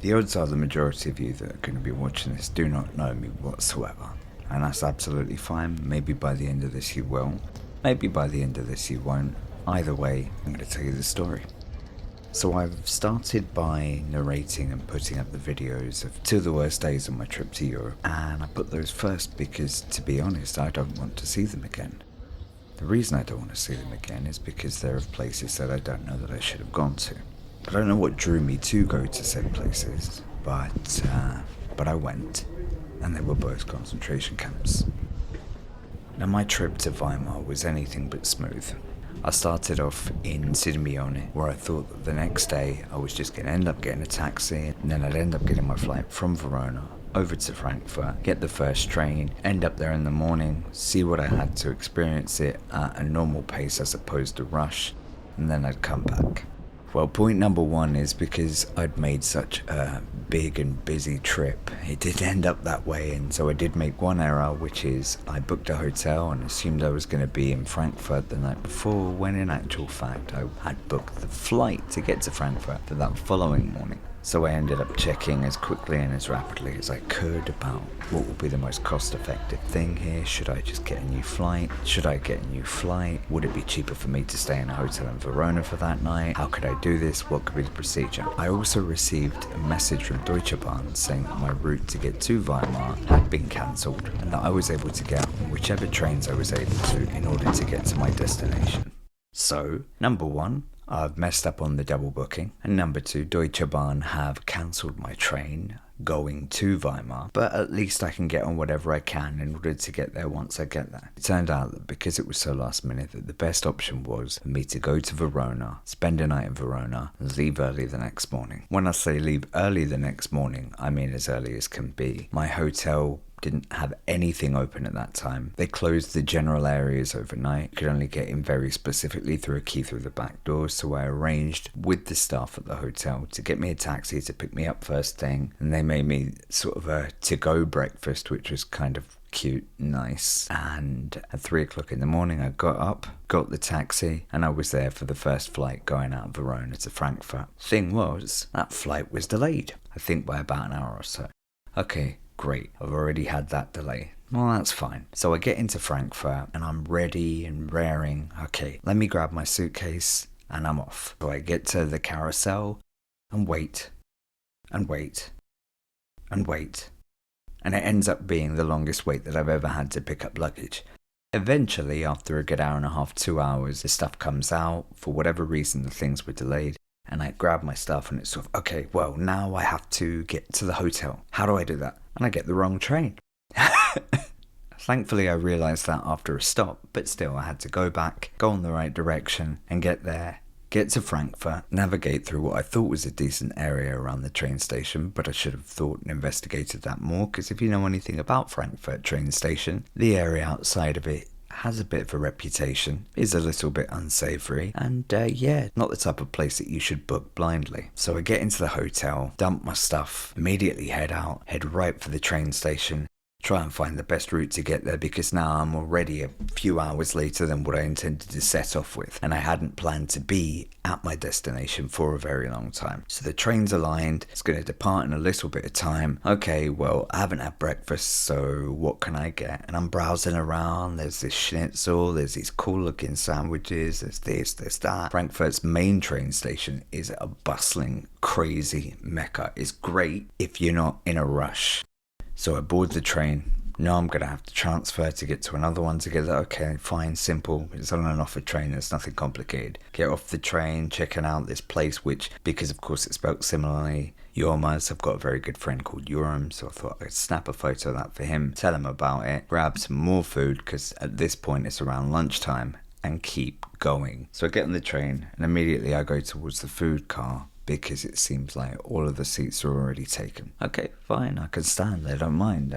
The odds are the majority of you that are going to be watching this do not know me whatsoever, and that's absolutely fine. Maybe by the end of this you will, maybe by the end of this you won't. Either way, I'm going to tell you the story. So I've started by narrating and putting up the videos of 2 of the worst days of my trip to Europe, and I put those first because, to be honest, I don't want to see them again. The reason I don't want to see them again is because there are places that I don't know that I should have gone to. I don't know what drew me to go to said places, but I went, and they were both concentration camps. Now my trip to Weimar was anything but smooth. I started off in Sirmione, where I thought that the next day I was just going to end up getting a taxi, and then I'd end up getting my flight from Verona over to Frankfurt, get the first train, end up there in the morning, see what I had to experience it at a normal pace as opposed to rush, and then I'd come back. Well, point number one is because I'd made such a big and busy trip, it did end up that way, and so I did make one error, which is I booked a hotel and assumed I was going to be in Frankfurt the night before, when in actual fact I had booked the flight to get to Frankfurt for that following morning. So I ended up checking as quickly and as rapidly as I could about what would be the most cost-effective thing here. Should I just get a new flight? Should I get a new flight? Would it be cheaper for me to stay in a hotel in Verona for that night? How could I do this? What could be the procedure? I also received a message from Deutsche Bahn saying that my route to get to Weimar had been cancelled and that I was able to get on whichever trains I was able to in order to get to my destination. So, number one, I've messed up on the double booking, and number two, Deutsche Bahn have cancelled my train going to Weimar, but at least I can get on whatever I can in order to get there once I get there. It turned out that because it was so last minute that the best option was for me to go to Verona, spend a night in Verona, and leave early the next morning. When I say leave early the next morning, I mean as early as can be. My hotel didn't have anything open at that time. They closed the general areas overnight. Could only get in very specifically through a key through the back door, so I arranged with the staff at the hotel to get me a taxi to pick me up first thing, and they made me sort of a to-go breakfast, which was kind of cute, nice. And at 3 o'clock in the morning I got up, got the taxi, and I was there for the first flight going out of Verona to Frankfurt. Thing was, that flight was delayed, I think by about an hour or so. Okay, great, I've already had that delay. Well, that's fine. So I get into Frankfurt and I'm ready and raring. Okay, let me grab my suitcase and I'm off. So I get to the carousel and wait and wait and wait. And it ends up being the longest wait that I've ever had to pick up luggage. Eventually, after a good hour and a half, 2 hours, the stuff comes out. For whatever reason, the things were delayed. And I grab my stuff and it's sort of, okay, well, now I have to get to the hotel. How do I do that? And I get the wrong train. Thankfully, I realised that after a stop, but still I had to go back, go in the right direction and get there, get to Frankfurt, navigate through what I thought was a decent area around the train station, but I should have thought and investigated that more, because if you know anything about Frankfurt train station, the area outside of it has a bit of a reputation, is a little bit unsavoury, and yeah, not the type of place that you should book blindly. So I get into the hotel, dump my stuff, immediately head out, head right for the train station, try and find the best route to get there, because now I'm already a few hours later than what I intended to set off with, and I hadn't planned to be at my destination for a very long time. So the train's aligned, it's going to depart in a little bit of time. Okay, well, I haven't had breakfast, so what can I get? And I'm browsing around, there's this schnitzel, there's these cool looking sandwiches, there's this, there's that. Frankfurt's main train station is a bustling, crazy mecca. It's great if you're not in a rush. So I board the train. Now I'm going to have to transfer to get to another one together. Okay, fine, simple. It's on and off a train. There's nothing complicated. Get off the train, checking out this place, which, because of course it's spelled similarly, Yormas. I've got a very good friend called Yoram, so I thought I'd snap a photo of that for him, tell him about it, grab some more food, because at this point it's around lunchtime, and keep going. So I get on the train, and immediately I go towards the food car, because it seems like all of the seats are already taken. Okay, fine, I can stand, I don't mind.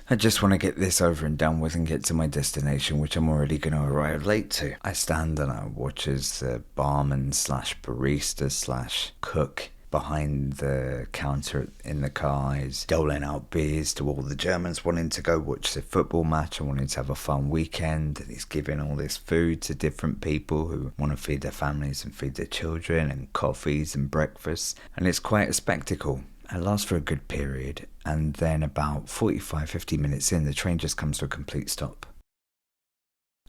I just want to get this over and done with and get to my destination, which I'm already going to arrive late to. I stand and I watch as the barman slash barista slash cook behind the counter in the car is doling out beers to all the Germans wanting to go watch the football match and wanting to have a fun weekend. And he's giving all this food to different people who want to feed their families and feed their children, and coffees and breakfasts. And it's quite a spectacle. It lasts for a good period, and then about 45-50 minutes in, the train just comes to a complete stop.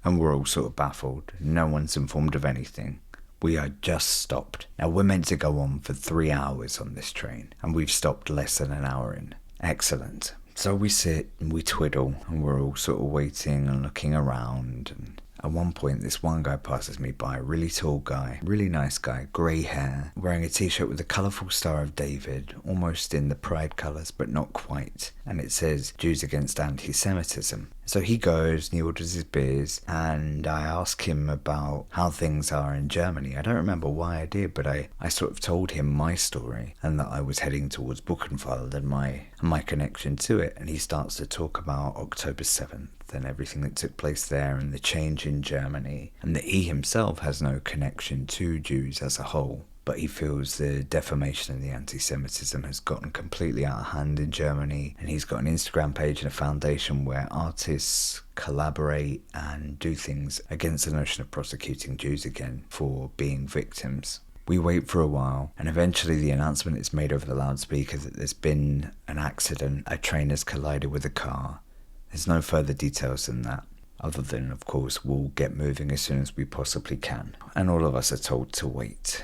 And we're all sort of baffled. No one's informed of anything. We are just stopped. Now, we're meant to go on for 3 hours on this train, and we've stopped less than an hour in. Excellent. So we sit and we twiddle, and we're all sort of waiting and looking around. And at one point, this one guy passes me by, a really tall guy, really nice guy, grey hair, wearing a t-shirt with a colourful Star of David, almost in the Pride colours, but not quite. And it says, Jews against anti-Semitism. So he goes and he orders his beers, and I ask him about how things are in Germany. I don't remember why I did, but I sort of told him my story, and that I was heading towards Buchenwald and my connection to it. And he starts to talk about October 7th and everything that took place there and the change in Germany, and that he himself has no connection to Jews as a whole. But he feels the defamation and the anti-Semitism has gotten completely out of hand in Germany, and he's got an Instagram page and a foundation where artists collaborate and do things against the notion of prosecuting Jews again for being victims. We wait for a while, and eventually the announcement is made over the loudspeaker that there's been an accident. A train has collided with a car. There's no further details than that, other than, of course, we'll get moving as soon as we possibly can. And all of us are told to wait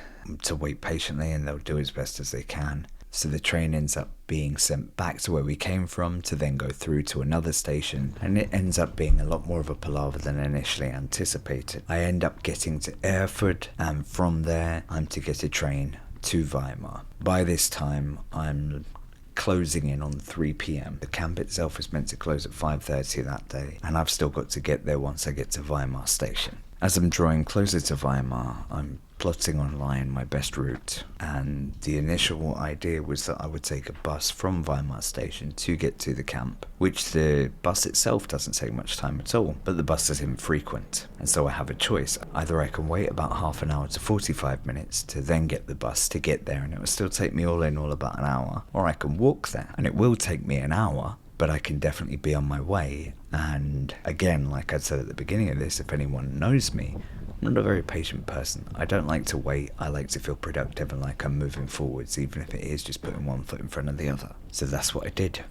patiently, and they'll do as best as they can. So the train ends up being sent back to where we came from to then go through to another station, and it ends up being a lot more of a palaver than initially anticipated. I end up getting to Erfurt, and from there I'm to get a train to Weimar. By this time I'm closing in on 3 p.m. The camp itself is meant to close at 5:30 that day, and I've still got to get there once I get to Weimar station. As I'm drawing closer to Weimar, I'm plotting online my best route, and the initial idea was that I would take a bus from Weimar station to get to the camp, which the bus itself doesn't take much time at all, but the bus is infrequent, and so I have a choice. Either I can wait about half an hour to 45 minutes to then get the bus to get there, and it will still take me all in all about an hour, or I can walk there, and it will take me an hour, but I can definitely be on my way. And again, like I said at the beginning of this, if anyone knows me, I'm not a very patient person. I don't like to wait. I like to feel productive and like I'm moving forwards, even if it is just putting one foot in front of the other. So that's what I did.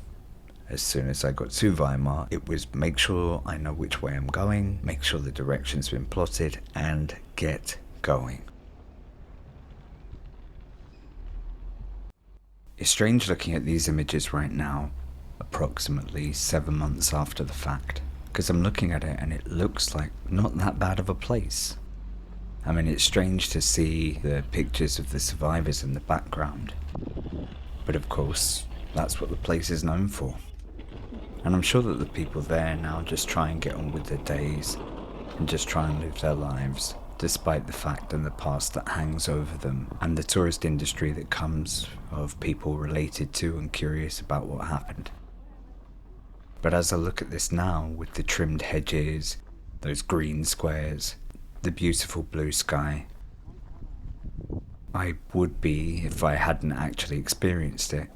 As soon as I got to Weimar, it was make sure I know which way I'm going, make sure the direction's been plotted, and get going. It's strange looking at these images right now, approximately 7 months after the fact, because I'm looking at it and it looks like not that bad of a place. I mean, it's strange to see the pictures of the survivors in the background, but of course, that's what the place is known for. And I'm sure that the people there now just try and get on with their days and just try and live their lives, despite the fact and the past that hangs over them, and the tourist industry that comes of people related to and curious about what happened. But as I look at this now, with the trimmed hedges, those green squares, the beautiful blue sky, I would be, if I hadn't actually experienced it,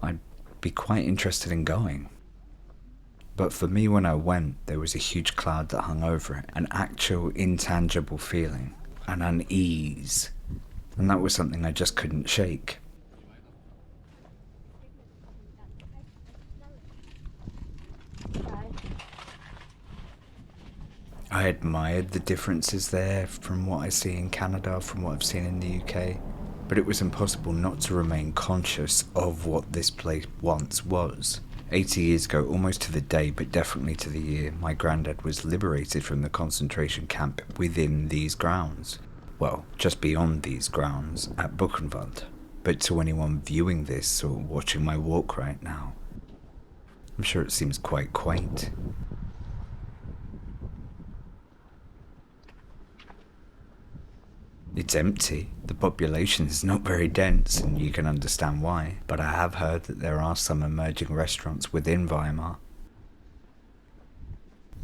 I'd be quite interested in going. But for me, when I went, there was a huge cloud that hung over it, an actual intangible feeling, an unease, and that was something I just couldn't shake. I admired the differences there from what I see in Canada, from what I've seen in the UK, but it was impossible not to remain conscious of what this place once was. 80 years ago, almost to the day, but definitely to the year, my granddad was liberated from the concentration camp within these grounds. Well, just beyond these grounds, at Buchenwald. But to anyone viewing this or watching my walk right now, I'm sure it seems quite quaint. It's empty. The population is not very dense, and you can understand why, but I have heard that there are some emerging restaurants within Weimar.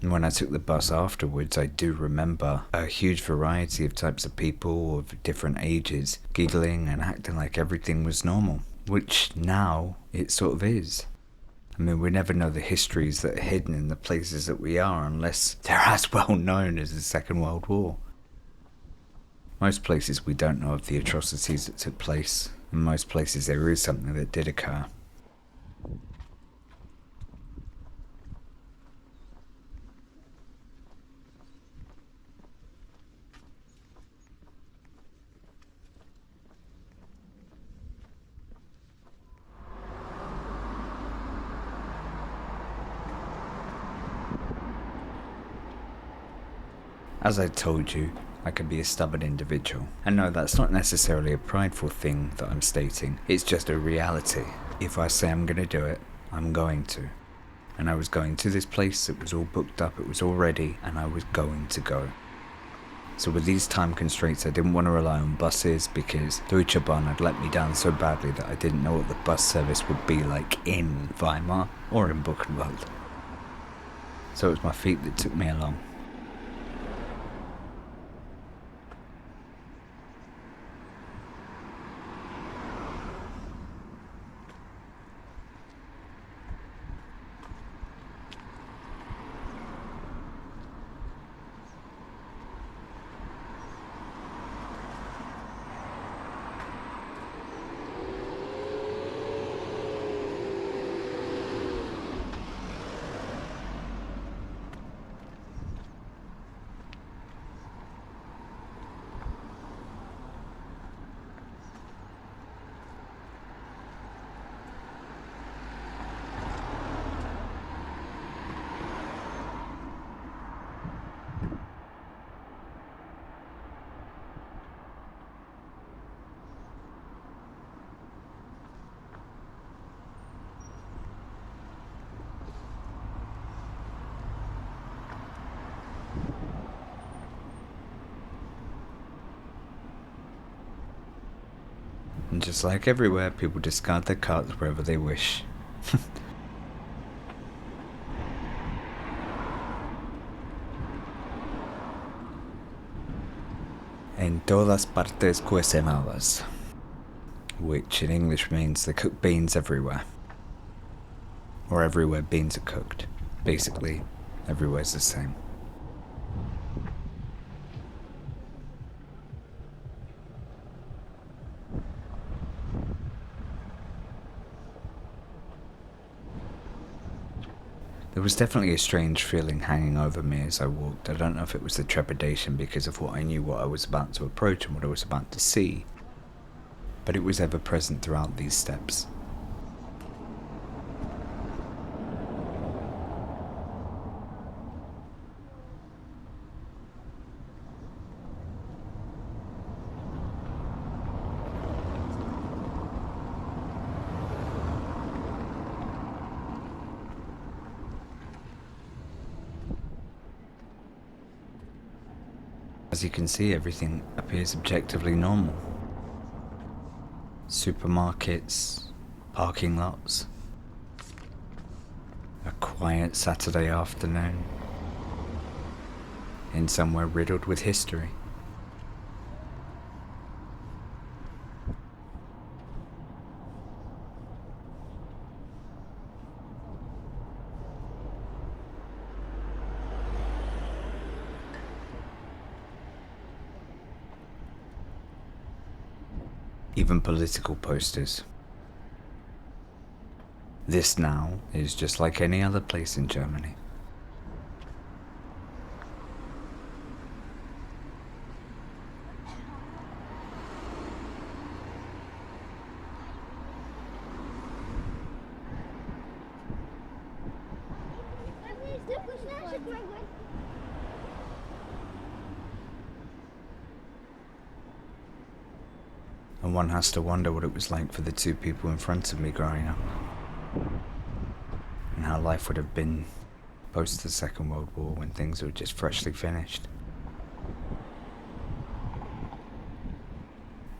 And when I took the bus afterwards, I do remember a huge variety of types of people of different ages giggling and acting like everything was normal, which now it sort of is. I mean, we never know the histories that are hidden in the places that we are unless they're as well known as the Second World War. Most places we don't know of the atrocities that took place. In most places there is something that did occur. As I told you, I can be a stubborn individual. And no, that's not necessarily a prideful thing that I'm stating, it's just a reality. If I say I'm going to do it, I'm going to. And I was going to this place, it was all booked up, it was all ready, and I was going to go. So with these time constraints, I didn't want to rely on buses because Deutsche Bahn had let me down so badly that I didn't know what the bus service would be like in Weimar or in Buchenwald. So it was my feet that took me along. And just like everywhere, people discard their carts wherever they wish. En todas partes cuecen, which in English means they cook beans everywhere. Or everywhere beans are cooked. Basically, everywhere's the same. There was definitely a strange feeling hanging over me as I walked. I don't know if it was the trepidation because of what I knew what I was about to approach and what I was about to see, but it was ever present throughout these steps. As you can see, everything appears objectively normal. Supermarkets, parking lots, a quiet Saturday afternoon in somewhere riddled with history. Even political posters. This now is just like any other place in Germany. And one has to wonder what it was like for the two people in front of me growing up. And how life would have been post the Second World War when things were just freshly finished.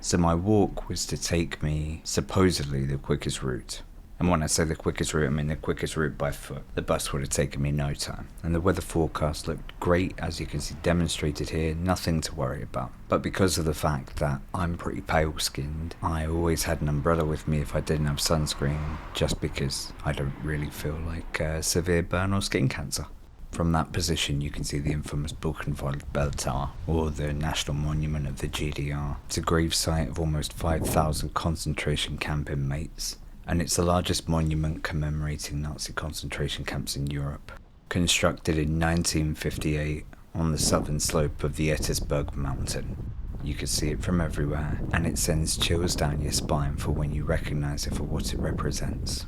So my walk was to take me supposedly the quickest route. And when I say the quickest route, I mean the quickest route by foot. The bus would have taken me no time. And the weather forecast looked great, as you can see demonstrated here, nothing to worry about. But because of the fact that I'm pretty pale skinned, I always had an umbrella with me if I didn't have sunscreen, just because I don't really feel like severe burn or skin cancer. From that position you can see the infamous Buchenwald bell tower, or the national monument of the GDR. It's a grave site of almost 5,000 concentration camp inmates, and it's the largest monument commemorating Nazi concentration camps in Europe. Constructed in 1958 on the southern slope of the Ettisberg mountain. You can see it from everywhere, and it sends chills down your spine for when you recognise it for what it represents.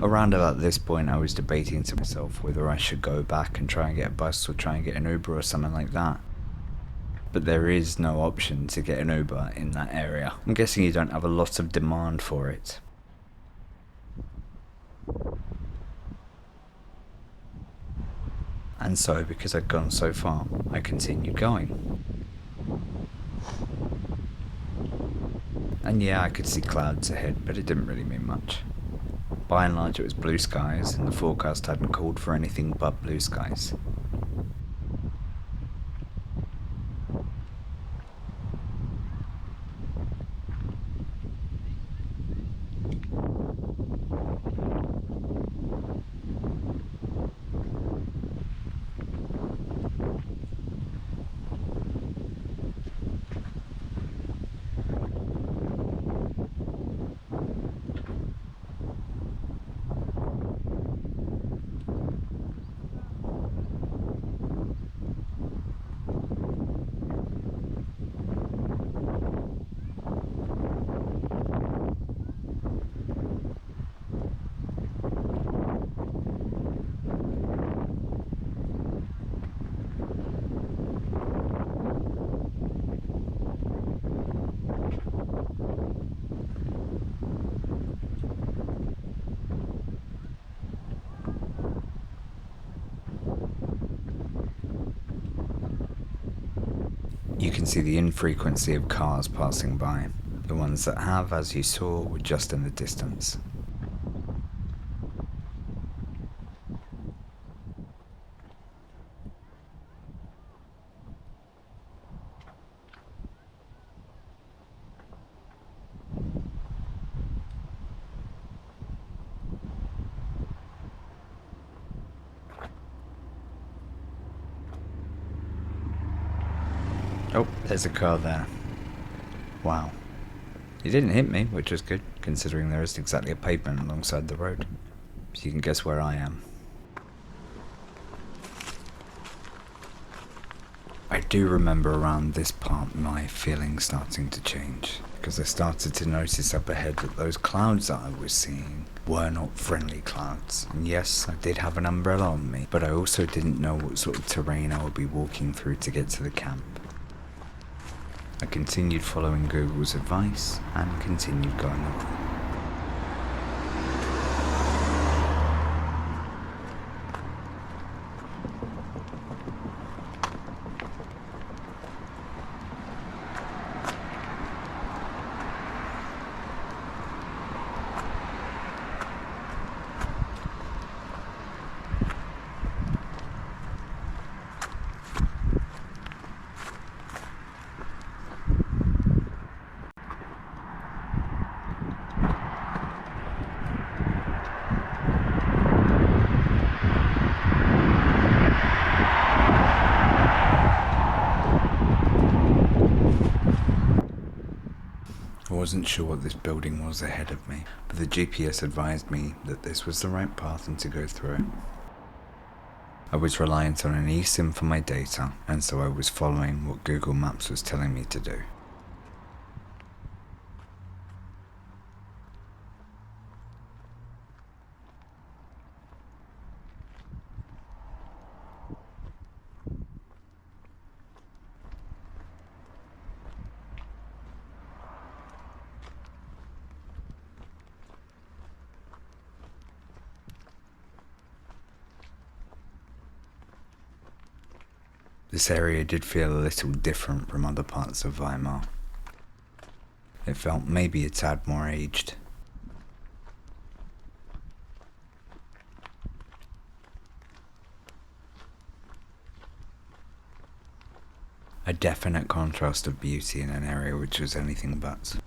Around about this point I was debating to myself whether I should go back and try and get a bus or try and get an Uber or something like that. But there is no option to get an Uber in that area. I'm guessing you don't have a lot of demand for it. And so, because I'd gone so far, I continued going. And yeah, I could see clouds ahead, but it didn't really mean much. By and large it was blue skies, and the forecast hadn't called for anything but blue skies. You can see the infrequency of cars passing by. The ones that have, as you saw, were just in the distance. Oh, there's a car there. Wow. He didn't hit me, which was good, considering there isn't exactly a pavement alongside the road. So you can guess where I am. I do remember around this part my feelings starting to change, because I started to notice up ahead that those clouds that I was seeing were not friendly clouds. And yes, I did have an umbrella on me, but I also didn't know what sort of terrain I would be walking through to get to the camp. I continued following Google's advice and continued going on. I wasn't sure what this building was ahead of me, but the GPS advised me that this was the right path and to go through it. I was reliant on an eSIM for my data, and so I was following what Google Maps was telling me to do. This area did feel a little different from other parts of Weimar. It felt maybe a tad more aged. A definite contrast of beauty in an area which was anything but.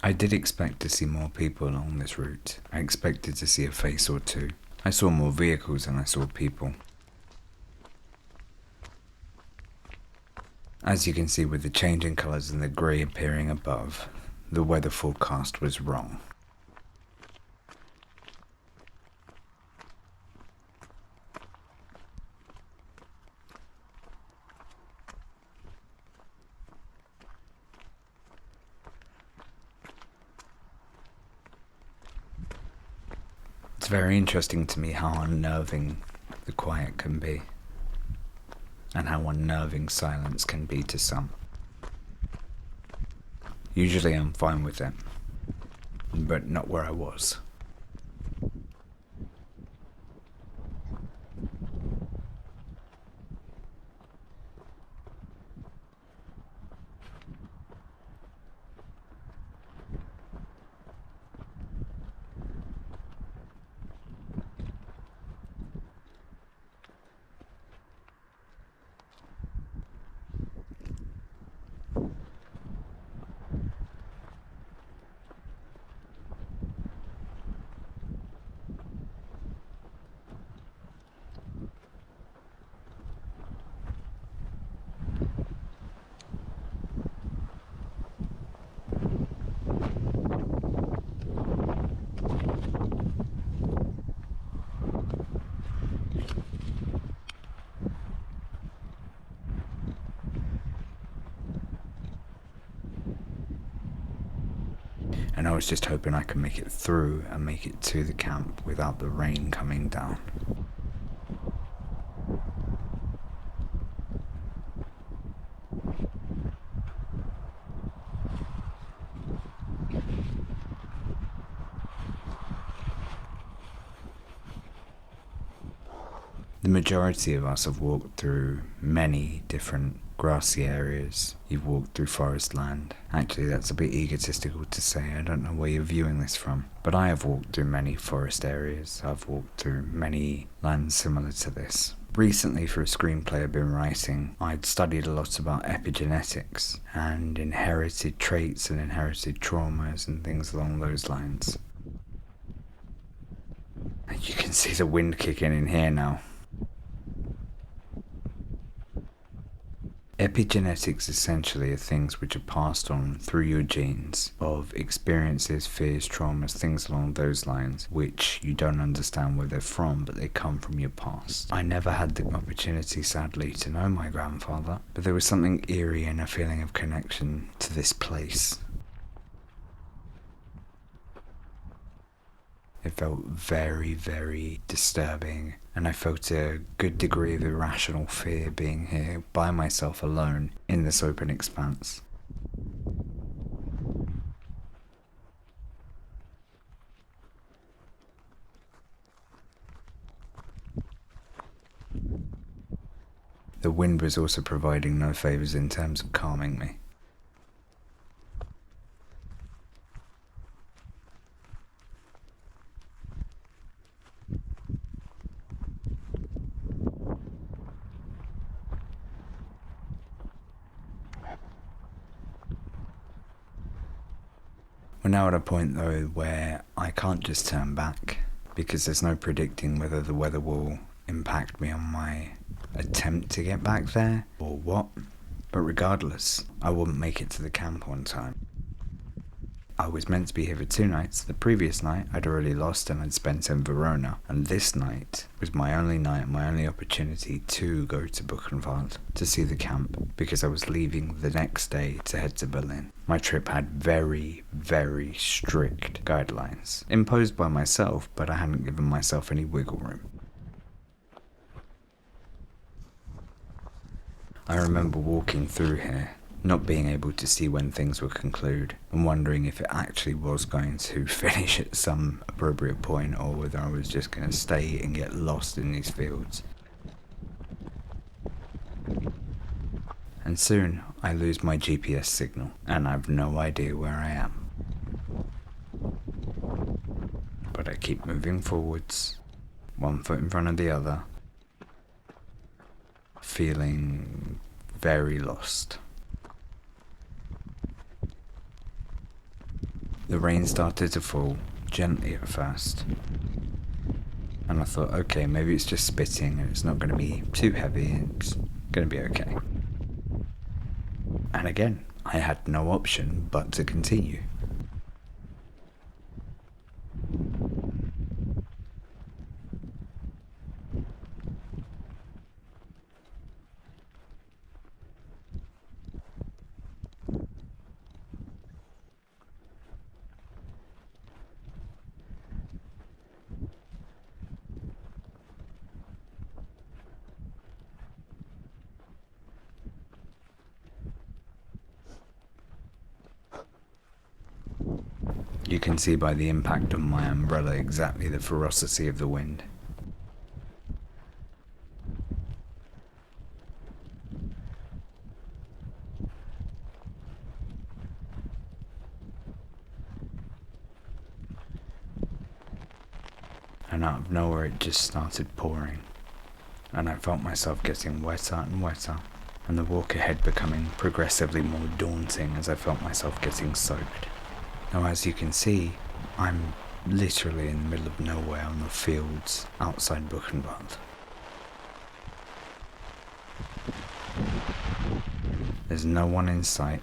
I did expect to see more people along this route. I expected to see a face or two. I saw more vehicles than I saw people. As you can see with the changing colours and the grey appearing above, the weather forecast was wrong. It's very interesting to me how unnerving the quiet can be, and how unnerving silence can be to some. Usually I'm fine with it, but not where I was. And I was just hoping I could make it through and make it to the camp without the rain coming down. The majority of us have walked through many different grassy areas. You've walked through forest land. Actually, that's a bit egotistical to say. I don't know where you're viewing this from. But I have walked through many forest areas. I've walked through many lands similar to this. Recently, for a screenplay I've been writing, I'd studied a lot about epigenetics and inherited traits and inherited traumas and things along those lines. And you can see the wind kicking in here now. Epigenetics essentially are things which are passed on through your genes of experiences, fears, traumas, things along those lines, which you don't understand where they're from, but they come from your past. I never had the opportunity, sadly, to know my grandfather, but there was something eerie and a feeling of connection to this place. It felt very, very disturbing, and I felt a good degree of irrational fear being here by myself alone in this open expanse. The wind was also providing no favours in terms of calming me. We're now at a point though where I can't just turn back, because there's no predicting whether the weather will impact me on my attempt to get back there or what. But regardless, I wouldn't make it to the camp on time. I was meant to be here for 2 nights. The previous night I'd already lost and I'd spent in Verona, and this night was my only night, my only opportunity to go to Buchenwald to see the camp, because I was leaving the next day to head to Berlin. My trip had very, very strict guidelines, imposed by myself, but I hadn't given myself any wiggle room. I remember walking through here, not being able to see when things would conclude, and wondering if it actually was going to finish at some appropriate point, or whether I was just going to stay and get lost in these fields. And soon I lose my GPS signal, and I've no idea where I am. But I keep moving forwards, one foot in front of the other, feeling very lost. The rain started to fall, gently at first, and I thought, okay, maybe it's just spitting and it's not going to be too heavy, it's going to be okay. And again, I had no option but to continue. You can see by the impact on my umbrella exactly the ferocity of the wind. And out of nowhere it just started pouring, and I felt myself getting wetter and wetter, and the walk ahead becoming progressively more daunting as I felt myself getting soaked. Now, as you can see, I'm literally in the middle of nowhere on the fields outside Buchenwald. There's no one in sight.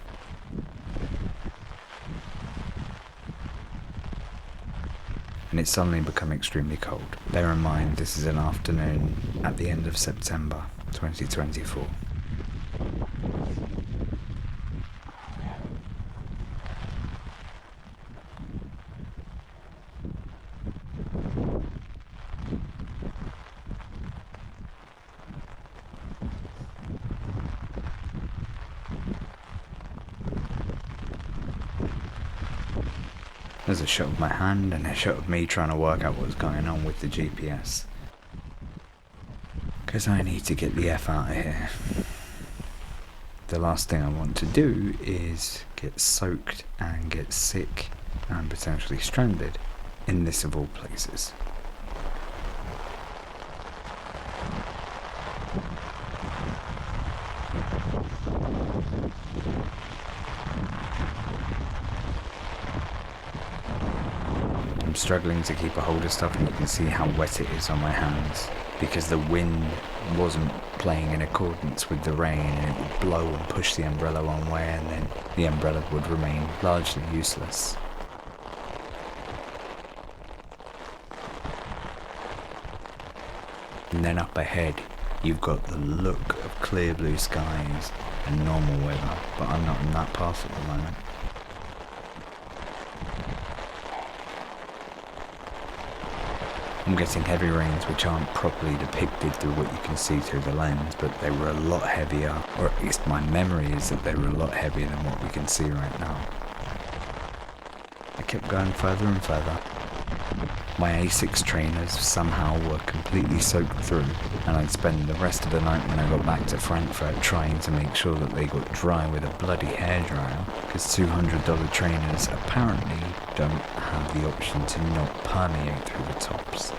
And it's suddenly become extremely cold. Bear in mind, this is an afternoon at the end of September 2024. There's a shot of my hand and a shot of me trying to work out what's going on with the GPS. Because I need to get the F out of here. The last thing I want to do is get soaked and get sick and potentially stranded in this of all places. I'm struggling to keep a hold of stuff, and you can see how wet it is on my hands because the wind wasn't playing in accordance with the rain, and it would blow and push the umbrella one way, and then the umbrella would remain largely useless. And then up ahead you've got the look of clear blue skies and normal weather, but I'm not in that path at the moment. I'm getting heavy rains which aren't properly depicted through what you can see through the lens, but they were a lot heavier, or at least my memory is that they were a lot heavier than what we can see right now. I kept going further and further. My Asics trainers somehow were completely soaked through, and I'd spend the rest of the night when I got back to Frankfurt trying to make sure that they got dry with a bloody hairdryer, because $200 trainers apparently don't have the option to not permeate through the tops.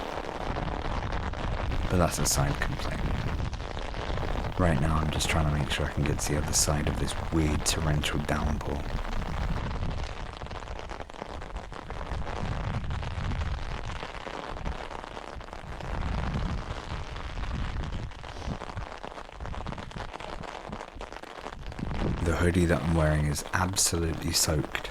But that's a side complaint. Right now I'm just trying to make sure I can get to the other side of this weird torrential downpour. hoodie that I'm wearing is absolutely soaked.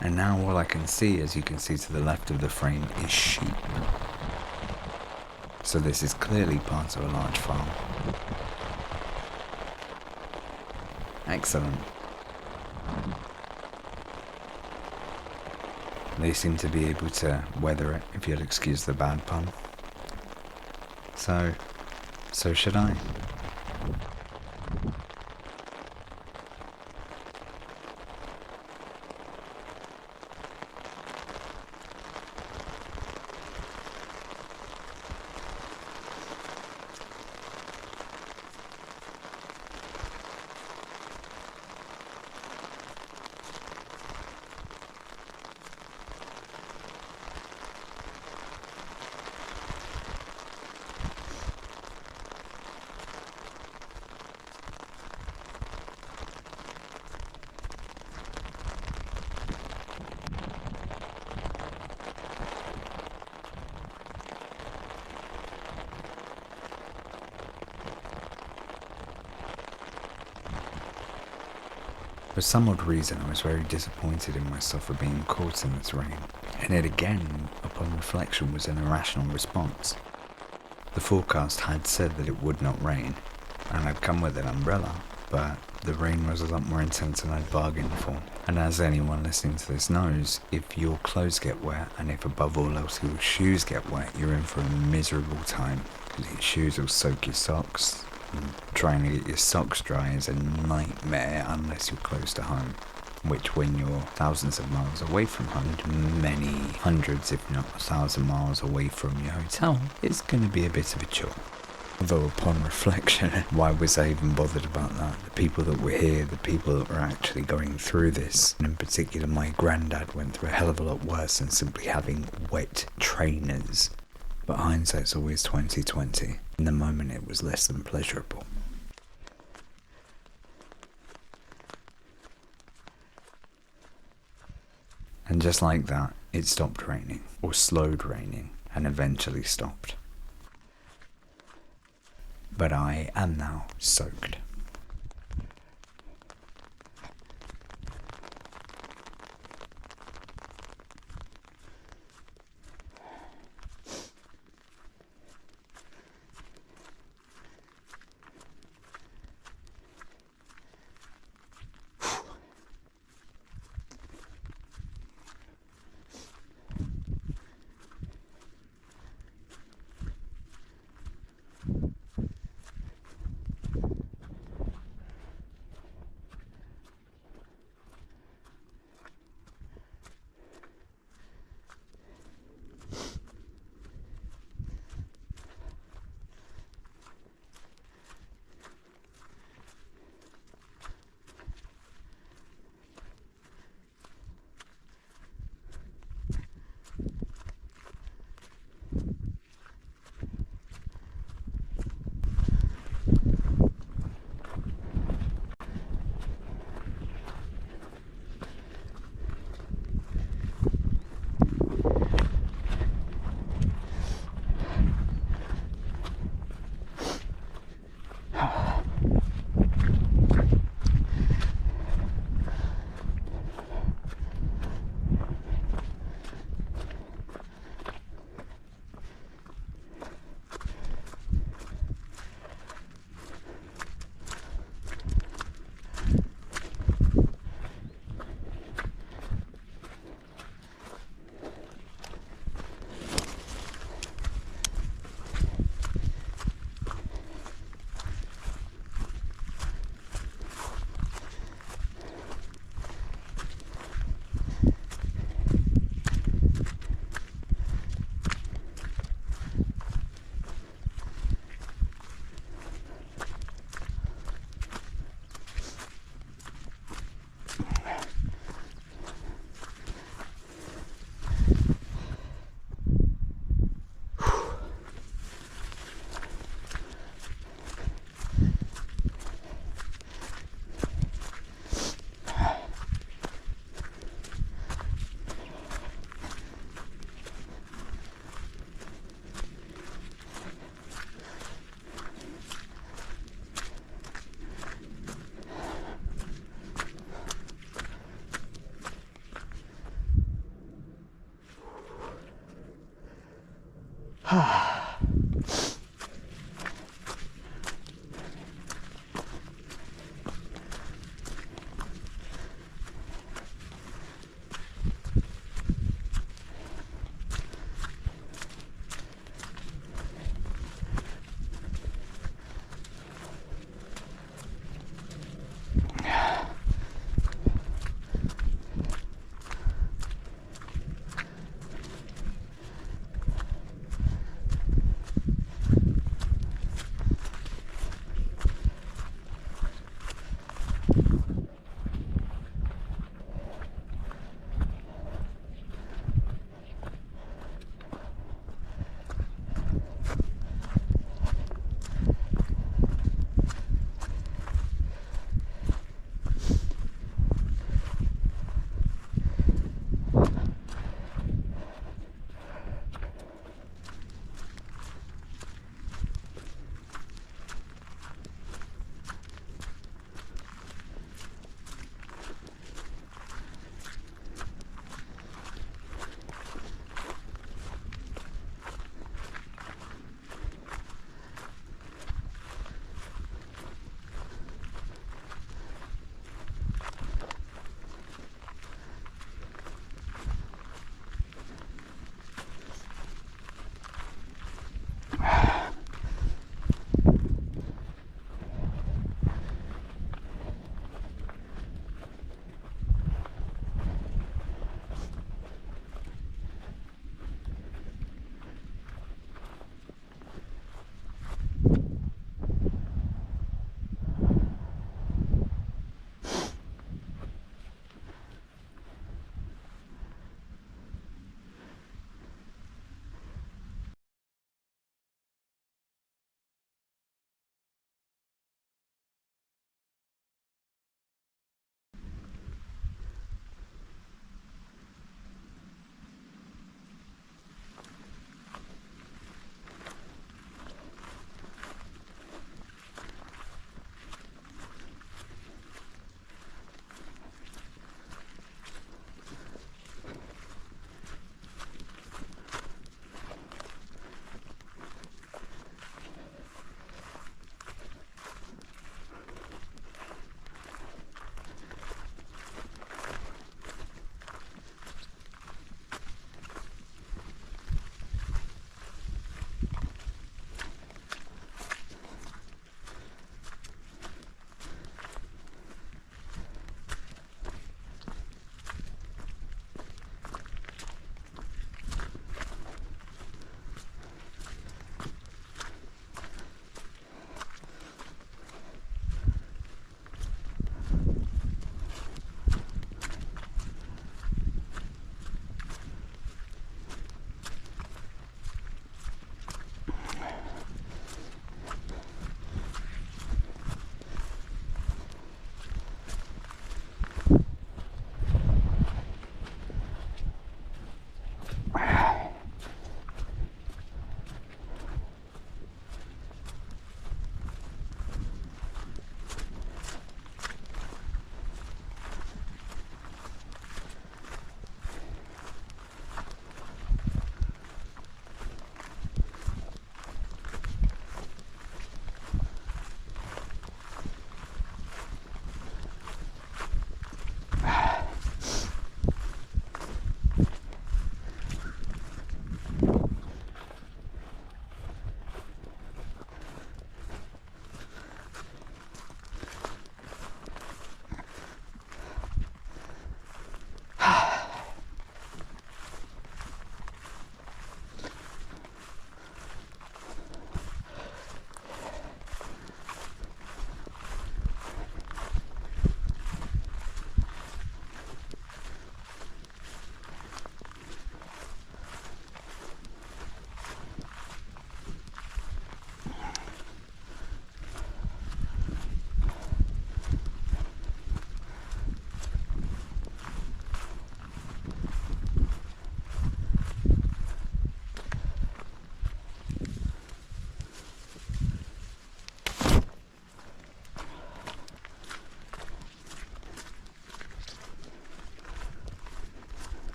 And now all I can see, as you can see to the left of the frame, is sheep. So this is clearly part of a large farm. Excellent. They seem to be able to weather it, if you'll excuse the bad pun. So should I. For some odd reason, I was very disappointed in myself for being caught in this rain, and it again, upon reflection, was an irrational response. The forecast had said that it would not rain, and I'd come with an umbrella, but the rain was a lot more intense than I'd bargained for. And as anyone listening to this knows, if your clothes get wet, and if above all else your shoes get wet, you're in for a miserable time, because your shoes will soak your socks. And trying to get your socks dry is a nightmare unless you're close to home, which when you're thousands of miles away from home, many hundreds if not 1,000 miles away from your hotel, is going to be a bit of a chore. Although upon reflection, why was I even bothered about that? The people that were here, the people that were actually going through this, and in particular my granddad went through a hell of a lot worse than simply having wet trainers. But hindsight's always 20/20. In the moment it was less than pleasurable. And just like that, it stopped raining, or slowed raining, and eventually stopped. But I am now soaked.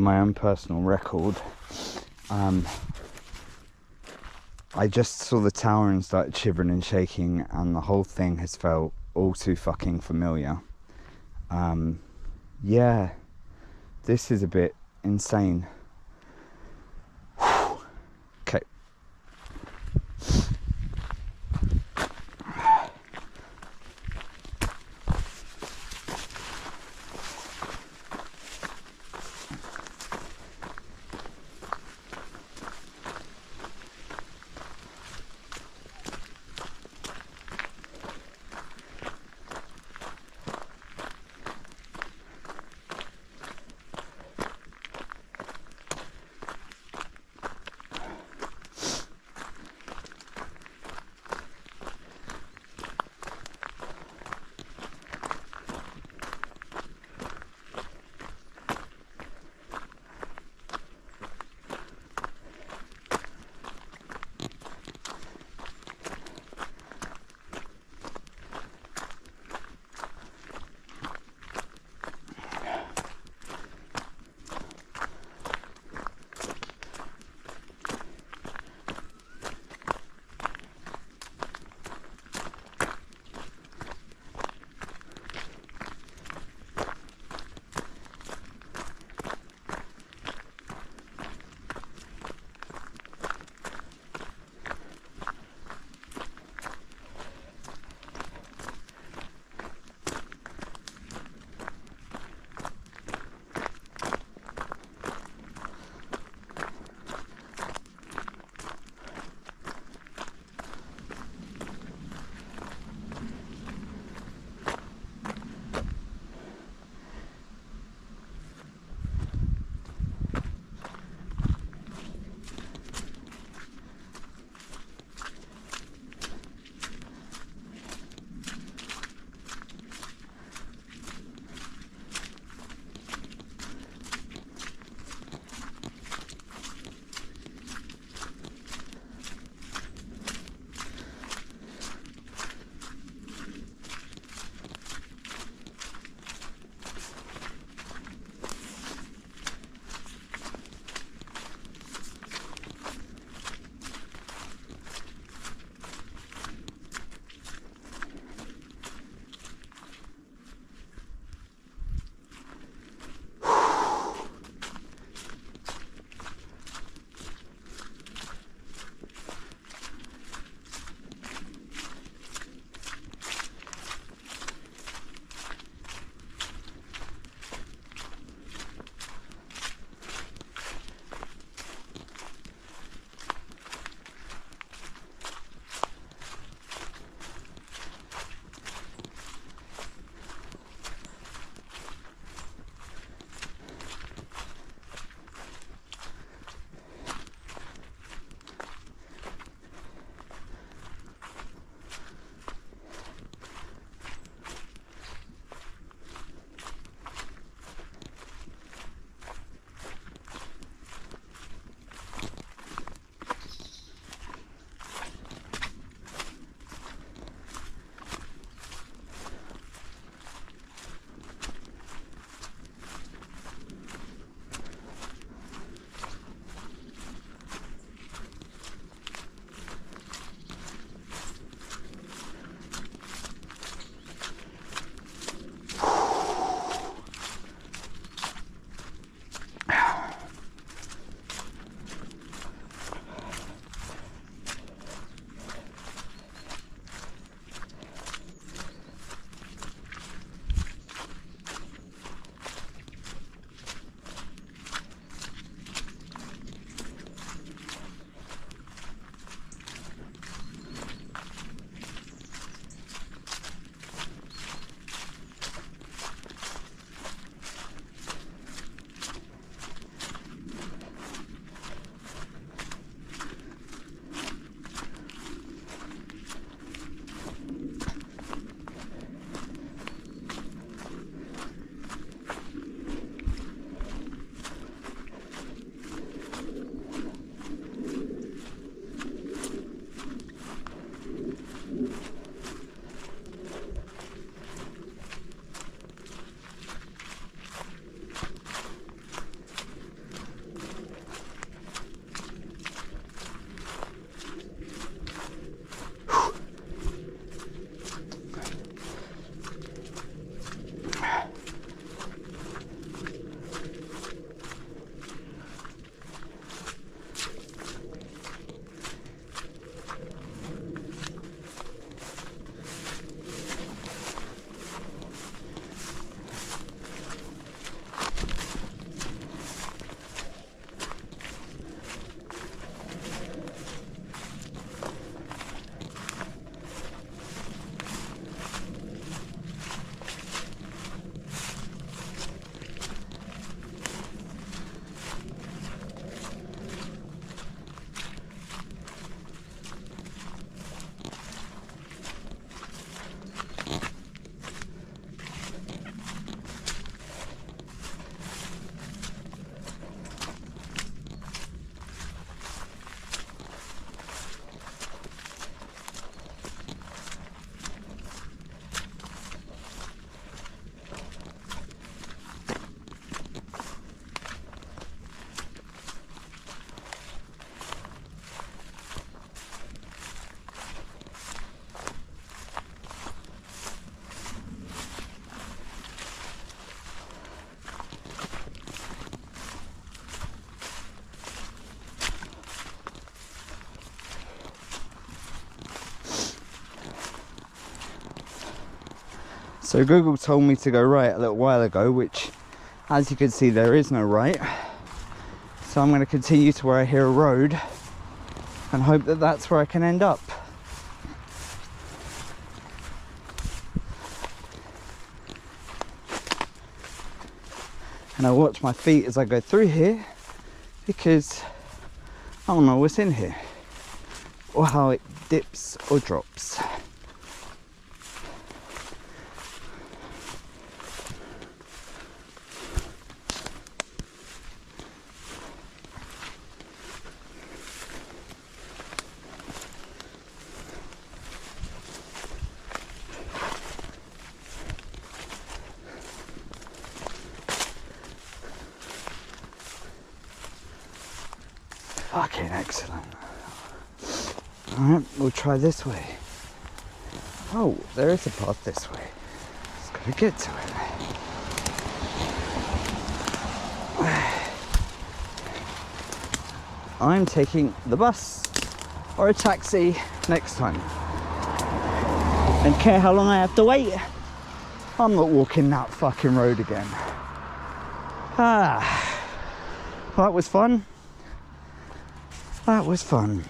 my own personal record, I just saw the tower and started shivering and shaking, and the whole thing has felt all too fucking familiar. Yeah, this is a bit insane. Okay. So Google told me to go right a little while ago, which, as you can see, there is no right. So I'm going to continue to where I hear a road and hope that that's where I can end up. And I watch my feet as I go through here, because I don't know what's in here or how it dips or drops. Fucking excellent. Alright, we'll try this way. Oh, there is a path this way. Just gotta get to it. I'm taking the bus or a taxi next time. Don't care how long I have to wait. I'm not walking that fucking road again. That was fun. That was fun.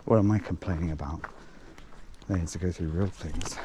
What am I complaining about? They need to go through real things.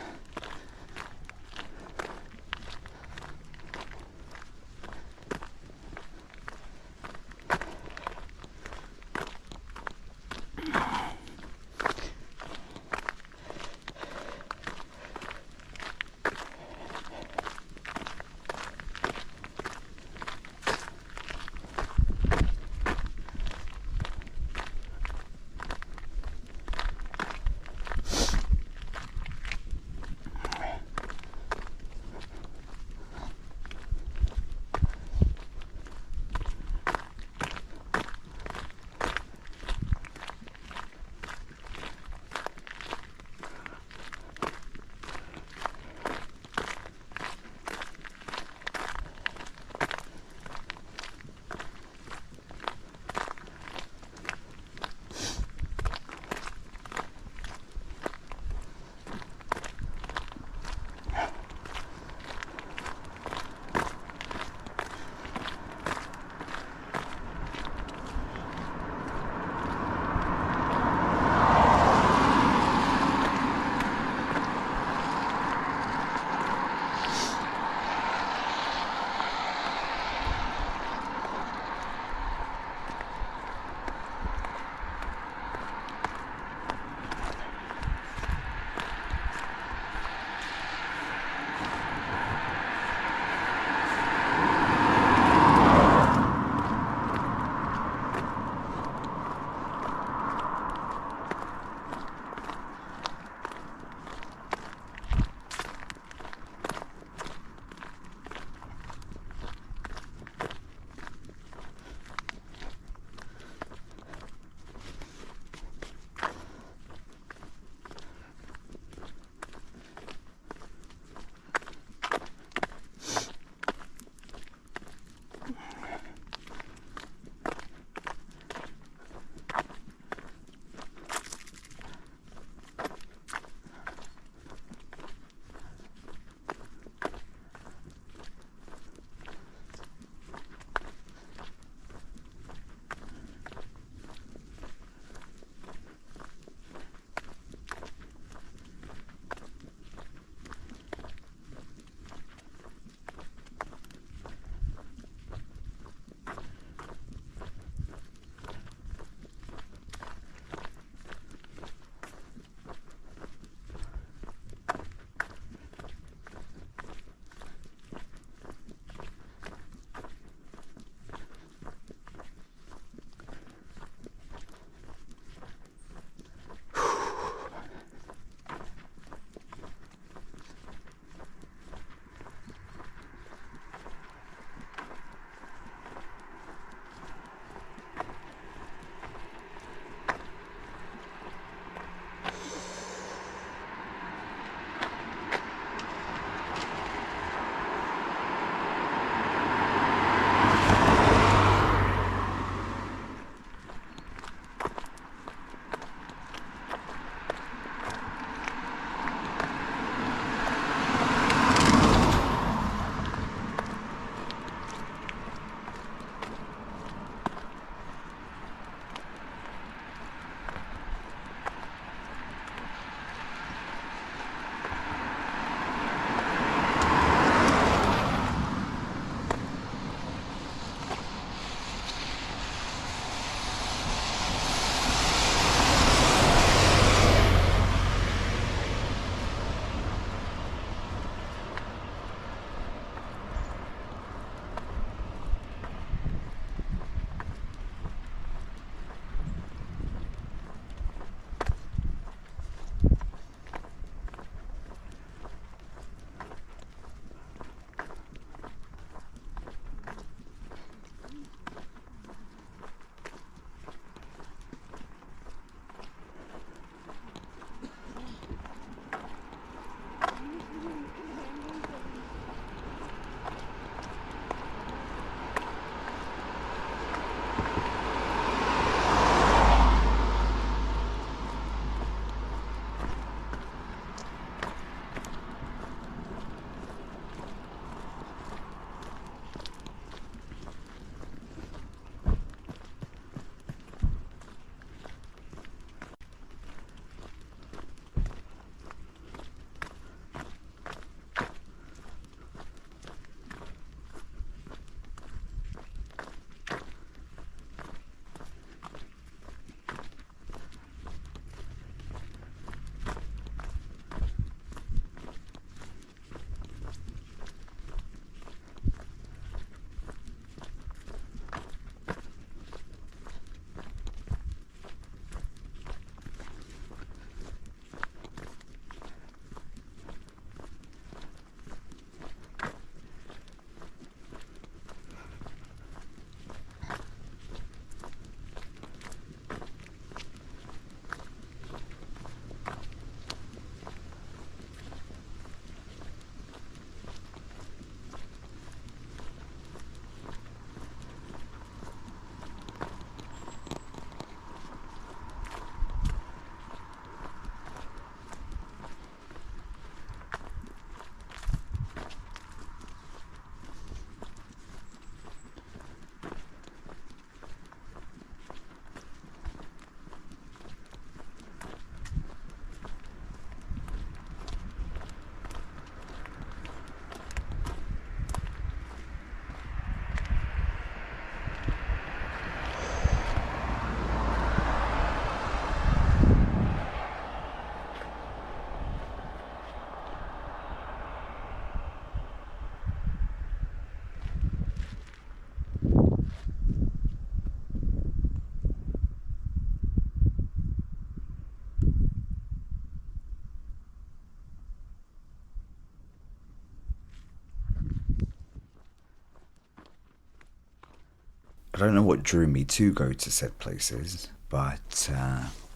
I don't know what drew me to go to said places, but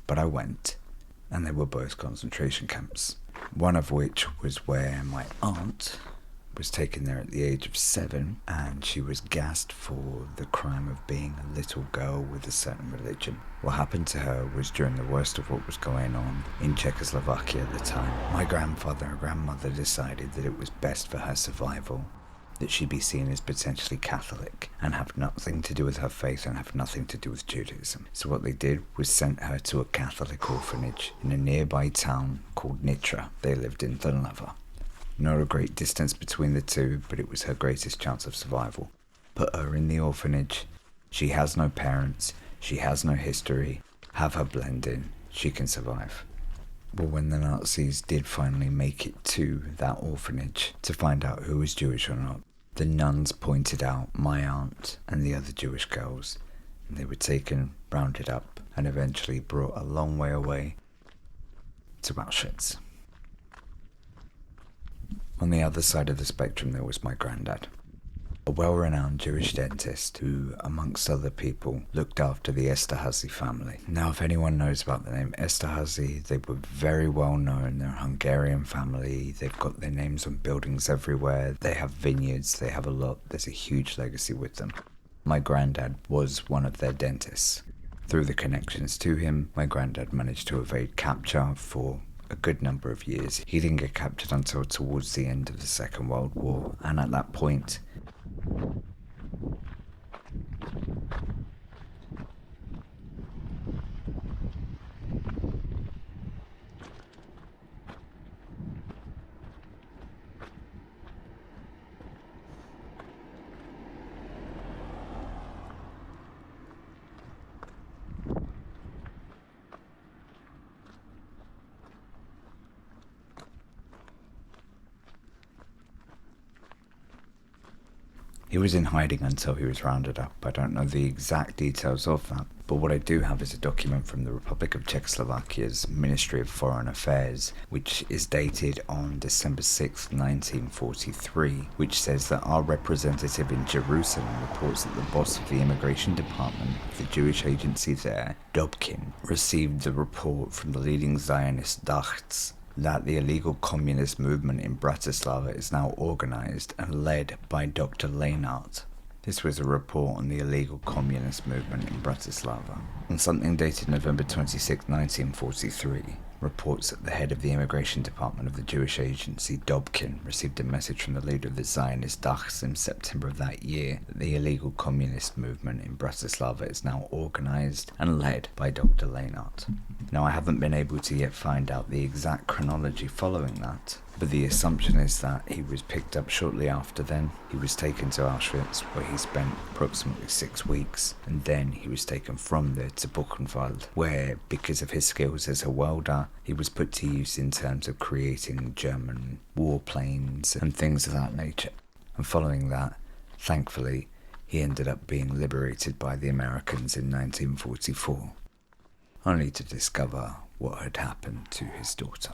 I went, and they were both concentration camps. One of which was where my aunt was taken there at the age of 7, and she was gassed for the crime of being a little girl with a certain religion. What happened to her was during the worst of what was going on in Czechoslovakia at the time. My grandfather and grandmother decided that it was best for her survival that she be seen as potentially Catholic and have nothing to do with her faith and have nothing to do with Judaism. So what they did was sent her to a Catholic orphanage in a nearby town called Nitra. They lived in Trnava. Not a great distance between the two, but it was her greatest chance of survival. Put her in the orphanage. She has no parents. She has no history. Have her blend in. She can survive. Well, when the Nazis did finally make it to that orphanage to find out who was Jewish or not, the nuns pointed out my aunt and the other Jewish girls, and they were taken, rounded up, and eventually brought a long way away to Auschwitz. On the other side of the spectrum, there was my granddad, a well-renowned Jewish dentist who, amongst other people, looked after the Esterhazy family. Now, if anyone knows about the name Esterhazy, they were very well known. They're a Hungarian family. They've got their names on buildings everywhere. They have vineyards. They have a lot. There's a huge legacy with them. My granddad was one of their dentists. Through the connections to him, my granddad managed to evade capture for a good number of years. He didn't get captured until towards the end of the Second World War, and at that point, he was in hiding until he was rounded up. I don't know the exact details of that, but what I do have is a document from the Republic of Czechoslovakia's Ministry of Foreign Affairs, which is dated on December 6th, 1943, which says that our representative in Jerusalem reports that the boss of the immigration department of the Jewish agency there, Dobkin, received the report from the leading Zionist Dachts that the illegal communist movement in Bratislava is now organized and led by Dr. Leinart. This was a report on the illegal communist movement in Bratislava. And something dated November 26, 1943, reports that the head of the immigration department of the Jewish agency, Dobkin, received a message from the leader of the Zionist Dachts in September of that year that the illegal communist movement in Bratislava is now organized and led by Dr. Leinart. Now, I haven't been able to yet find out the exact chronology following that, but the assumption is that he was picked up shortly after then. He was taken to Auschwitz, where he spent approximately 6 weeks, and then he was taken from there to Buchenwald, where, because of his skills as a welder, he was put to use in terms of creating German warplanes and things of that nature. And following that, thankfully, he ended up being liberated by the Americans in 1944, only to discover what had happened to his daughter.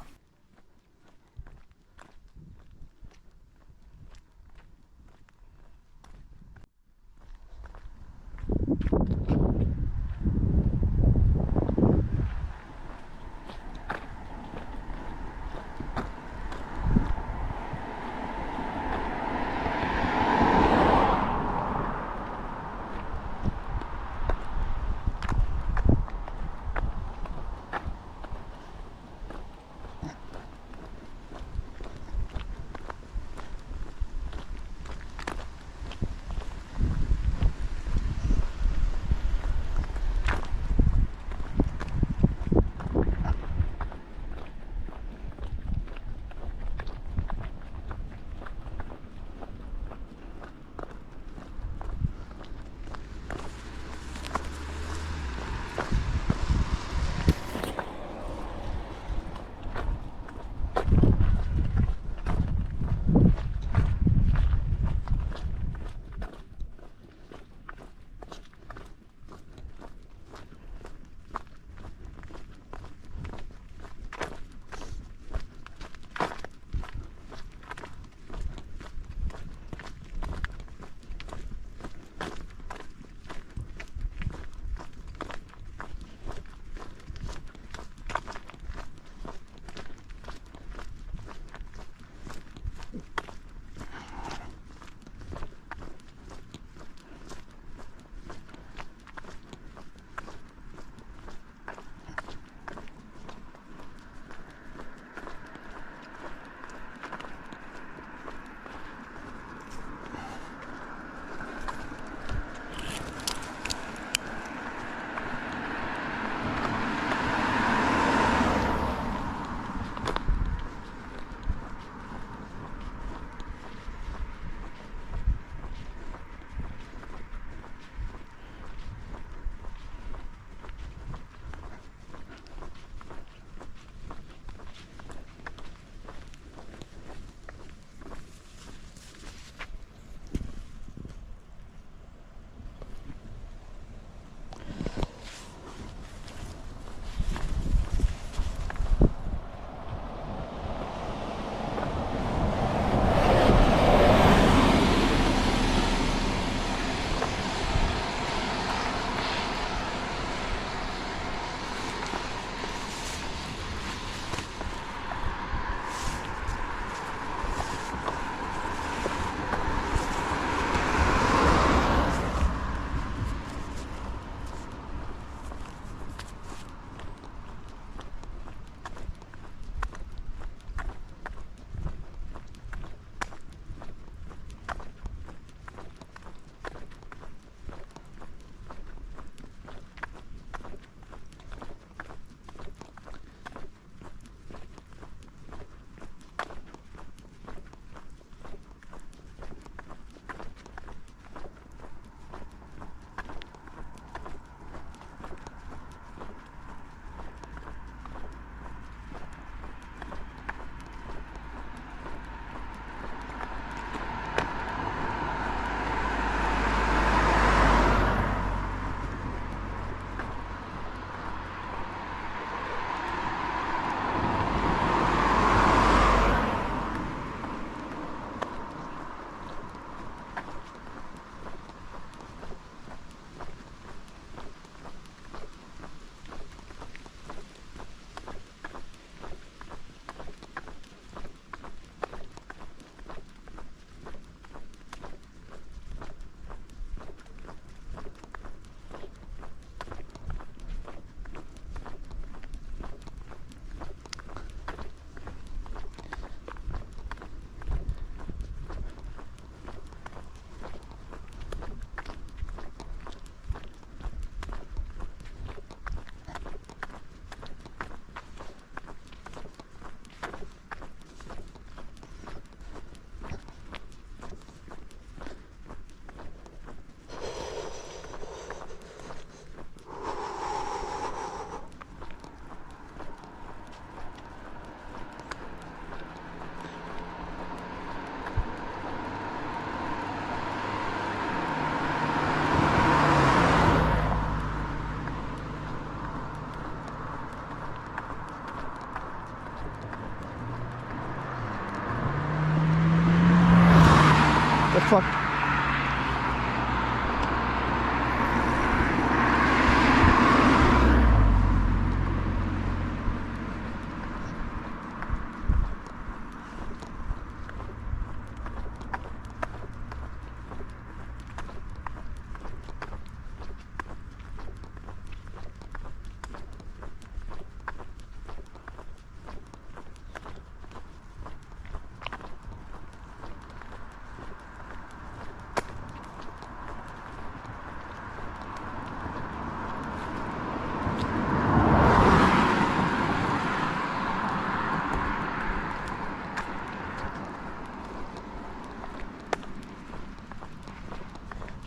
fuck?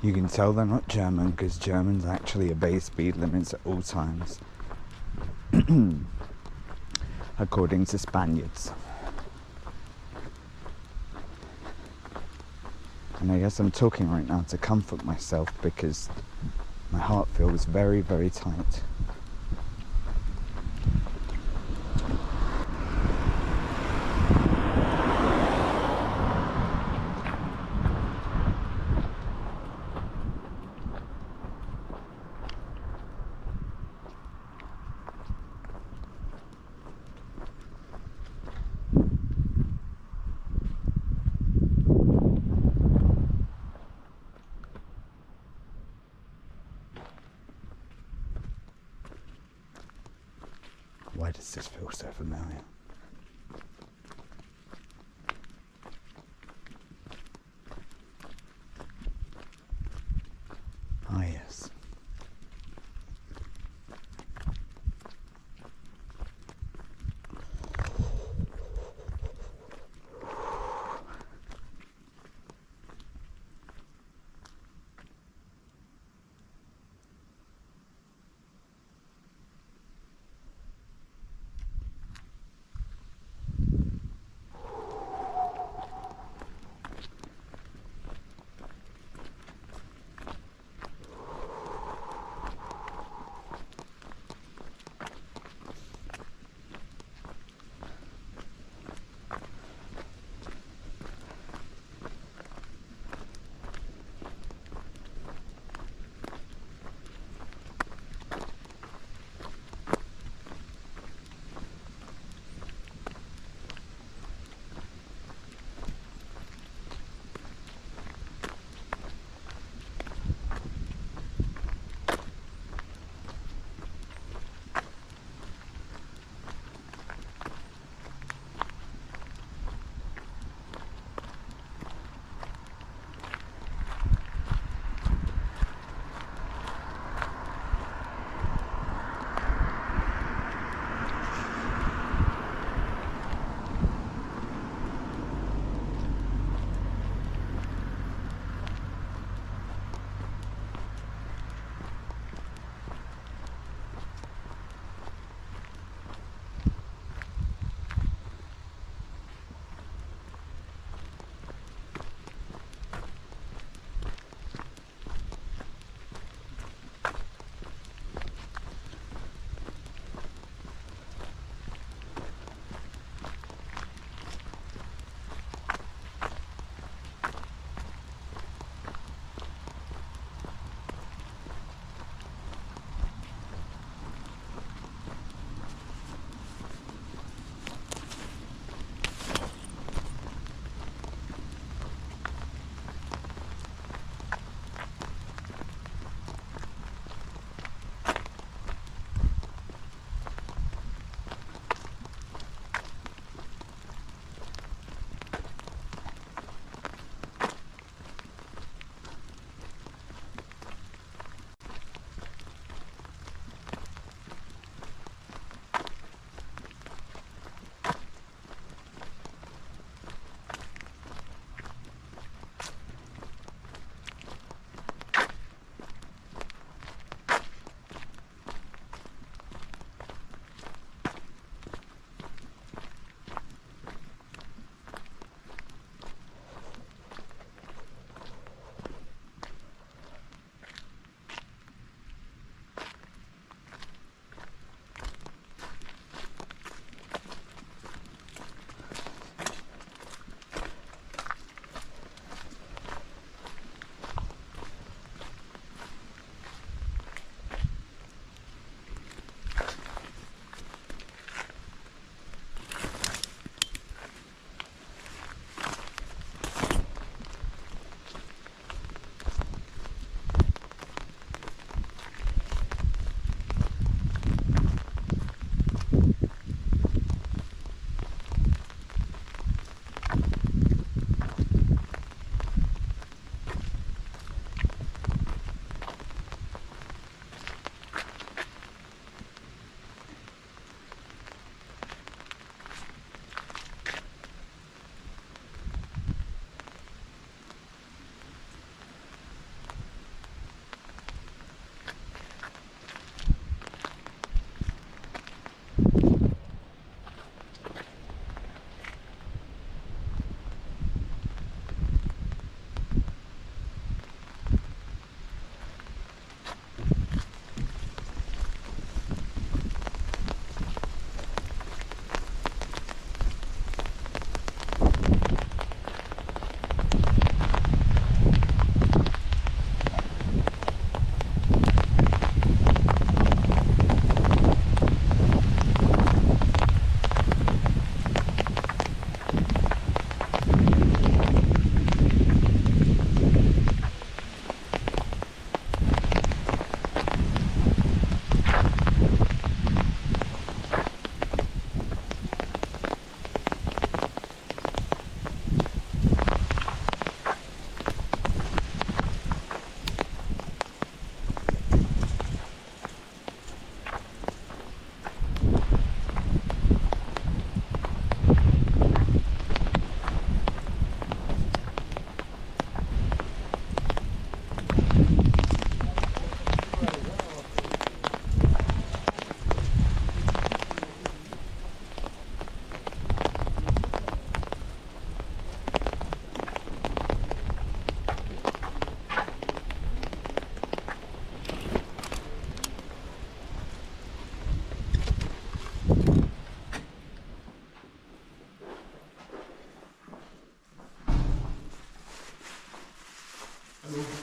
You can tell they're not German because Germans actually obey speed limits at all times, according to Spaniards. And I guess I'm talking right now to comfort myself because my heart feels very, very tight. Why does this feel so familiar? Ah, yes.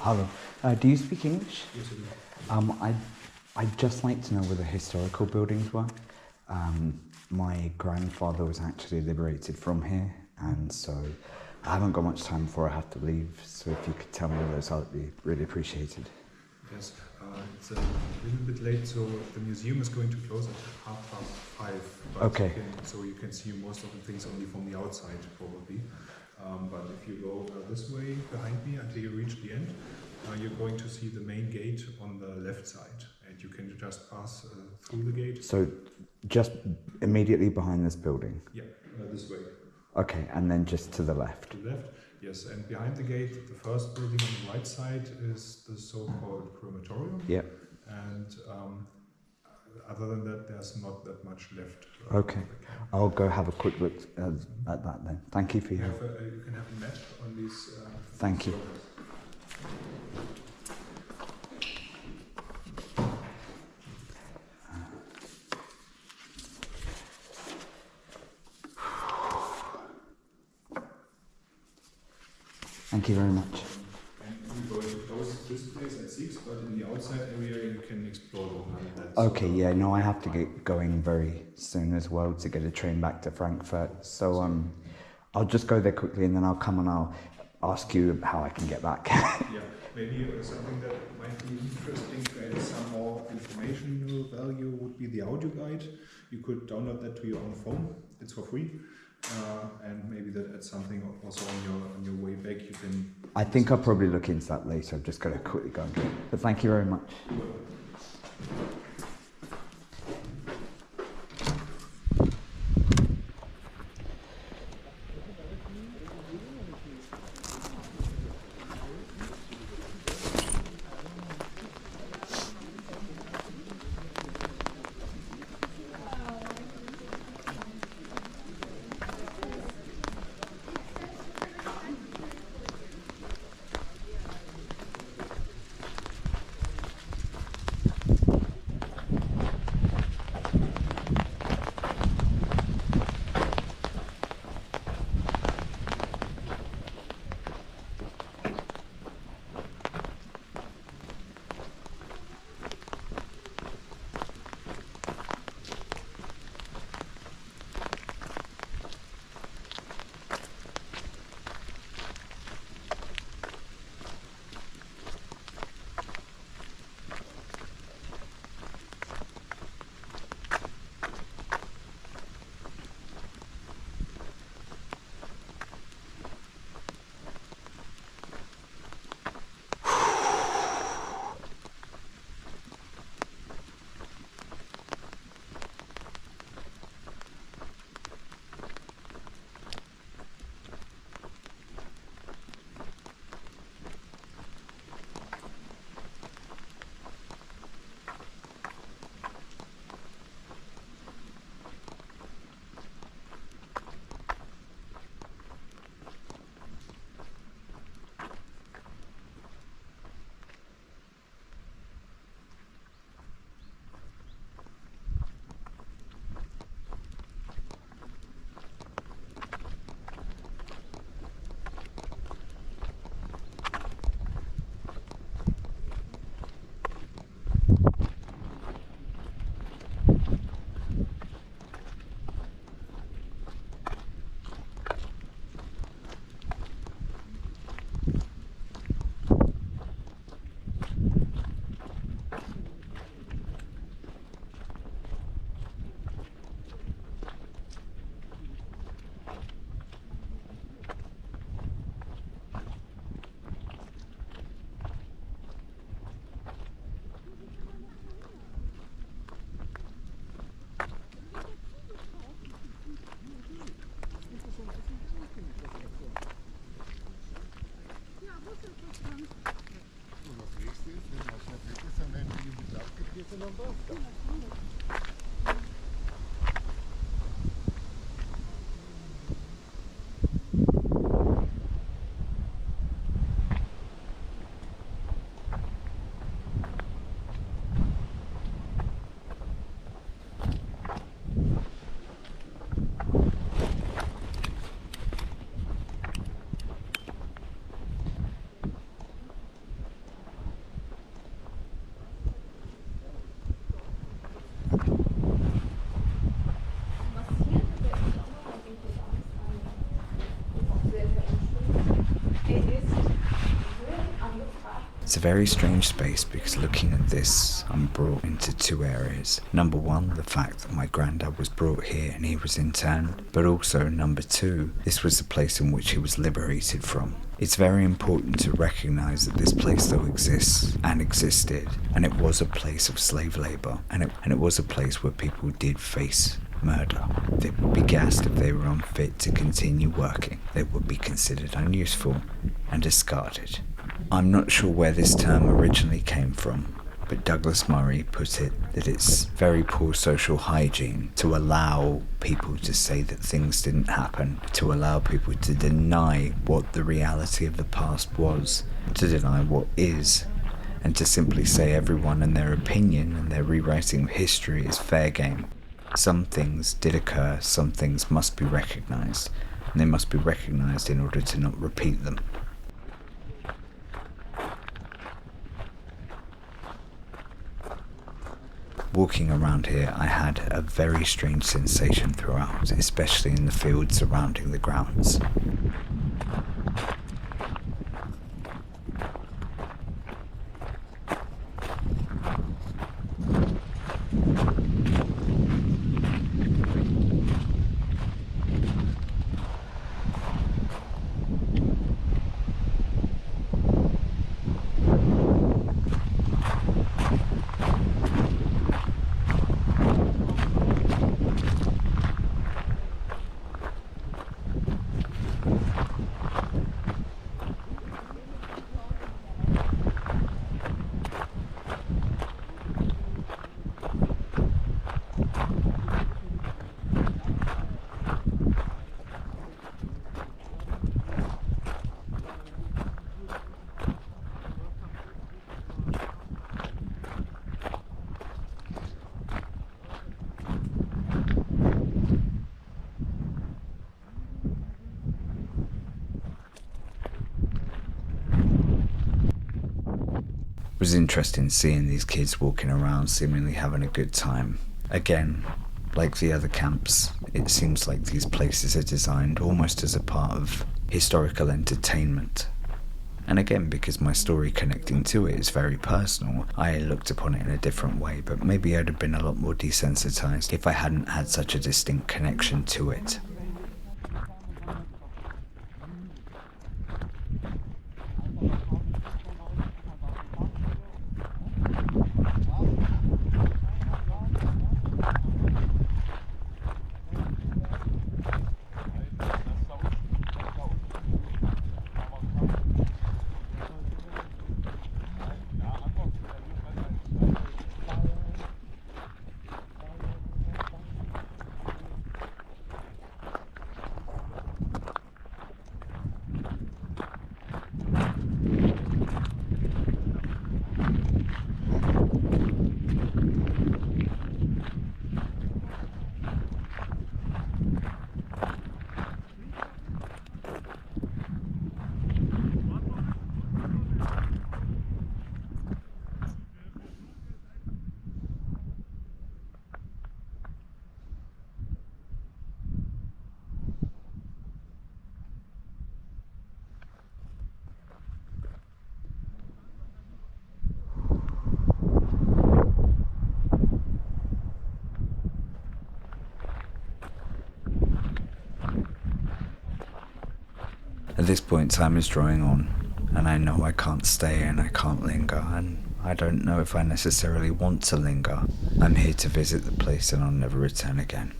Hello. Do you speak English? Yes, I do. I'd just like to know where the historical buildings were. My grandfather was actually liberated from here, and so I haven't got much time before I have to leave. So if you could tell me where those are, I'd be really appreciated. Yes, it's a little bit late, so the museum is going to close at 5:30. But Okay. so you can see most of the things only from the outside, probably. But if you go this way behind me until you reach the end, you're going to see the main gate on the left side, and you can just pass through the gate. So just immediately behind this building? Yeah, this way. Okay, and then just to the left? To the left, yes. And behind the gate, the first building on the right side is the so-called crematorium. Yeah. And other than that, there's not that much left. Okay, I'll go have a quick look at that then. Thank you for your help. You can have a map on these. Thank you. Thank you very much. And we're going to close this place at 6, but in the outside area you can explore that. Okay, yeah, no, I have to get going very soon as well to get a train back to Frankfurt. So I'll just go there quickly and then I'll come and I'll ask you how I can get back. Yeah, maybe something that might be interesting to add some more informational value would be the audio guide. You could download that to your own phone. It's for free. And maybe that adds something also on your way back. You can. I think I'll probably look into that later. I've just got to quickly go and get it. But thank you very much. It's a very strange space because looking at this, I'm brought into two areas. Number one, the fact that my granddad was brought here and he was interned, but also number two, this was the place in which he was liberated from. It's very important to recognize that this place though exists and existed, and it was a place of slave labor, and it was a place where people did face murder. They would be gassed if they were unfit to continue working. They would be considered unuseful and discarded. I'm not sure where this term originally came from, but Douglas Murray put it that it's very poor social hygiene to allow people to say that things didn't happen, to allow people to deny what the reality of the past was, to deny what is, and to simply say everyone and their opinion and their rewriting of history is fair game. Some things did occur, some things must be recognized, and they must be recognized in order to not repeat them. Walking around here, I had a very strange sensation throughout, especially in the fields surrounding the grounds. It was interesting seeing these kids walking around seemingly having a good time. Again, like the other camps, it seems like these places are designed almost as a part of historical entertainment. And again, because my story connecting to it is very personal, I looked upon it in a different way, but maybe I'd have been a lot more desensitized if I hadn't had such a distinct connection to it. At this point, time is drawing on, and I know I can't stay and I can't linger, and I don't know if I necessarily want to linger. I'm here to visit the place and I'll never return again.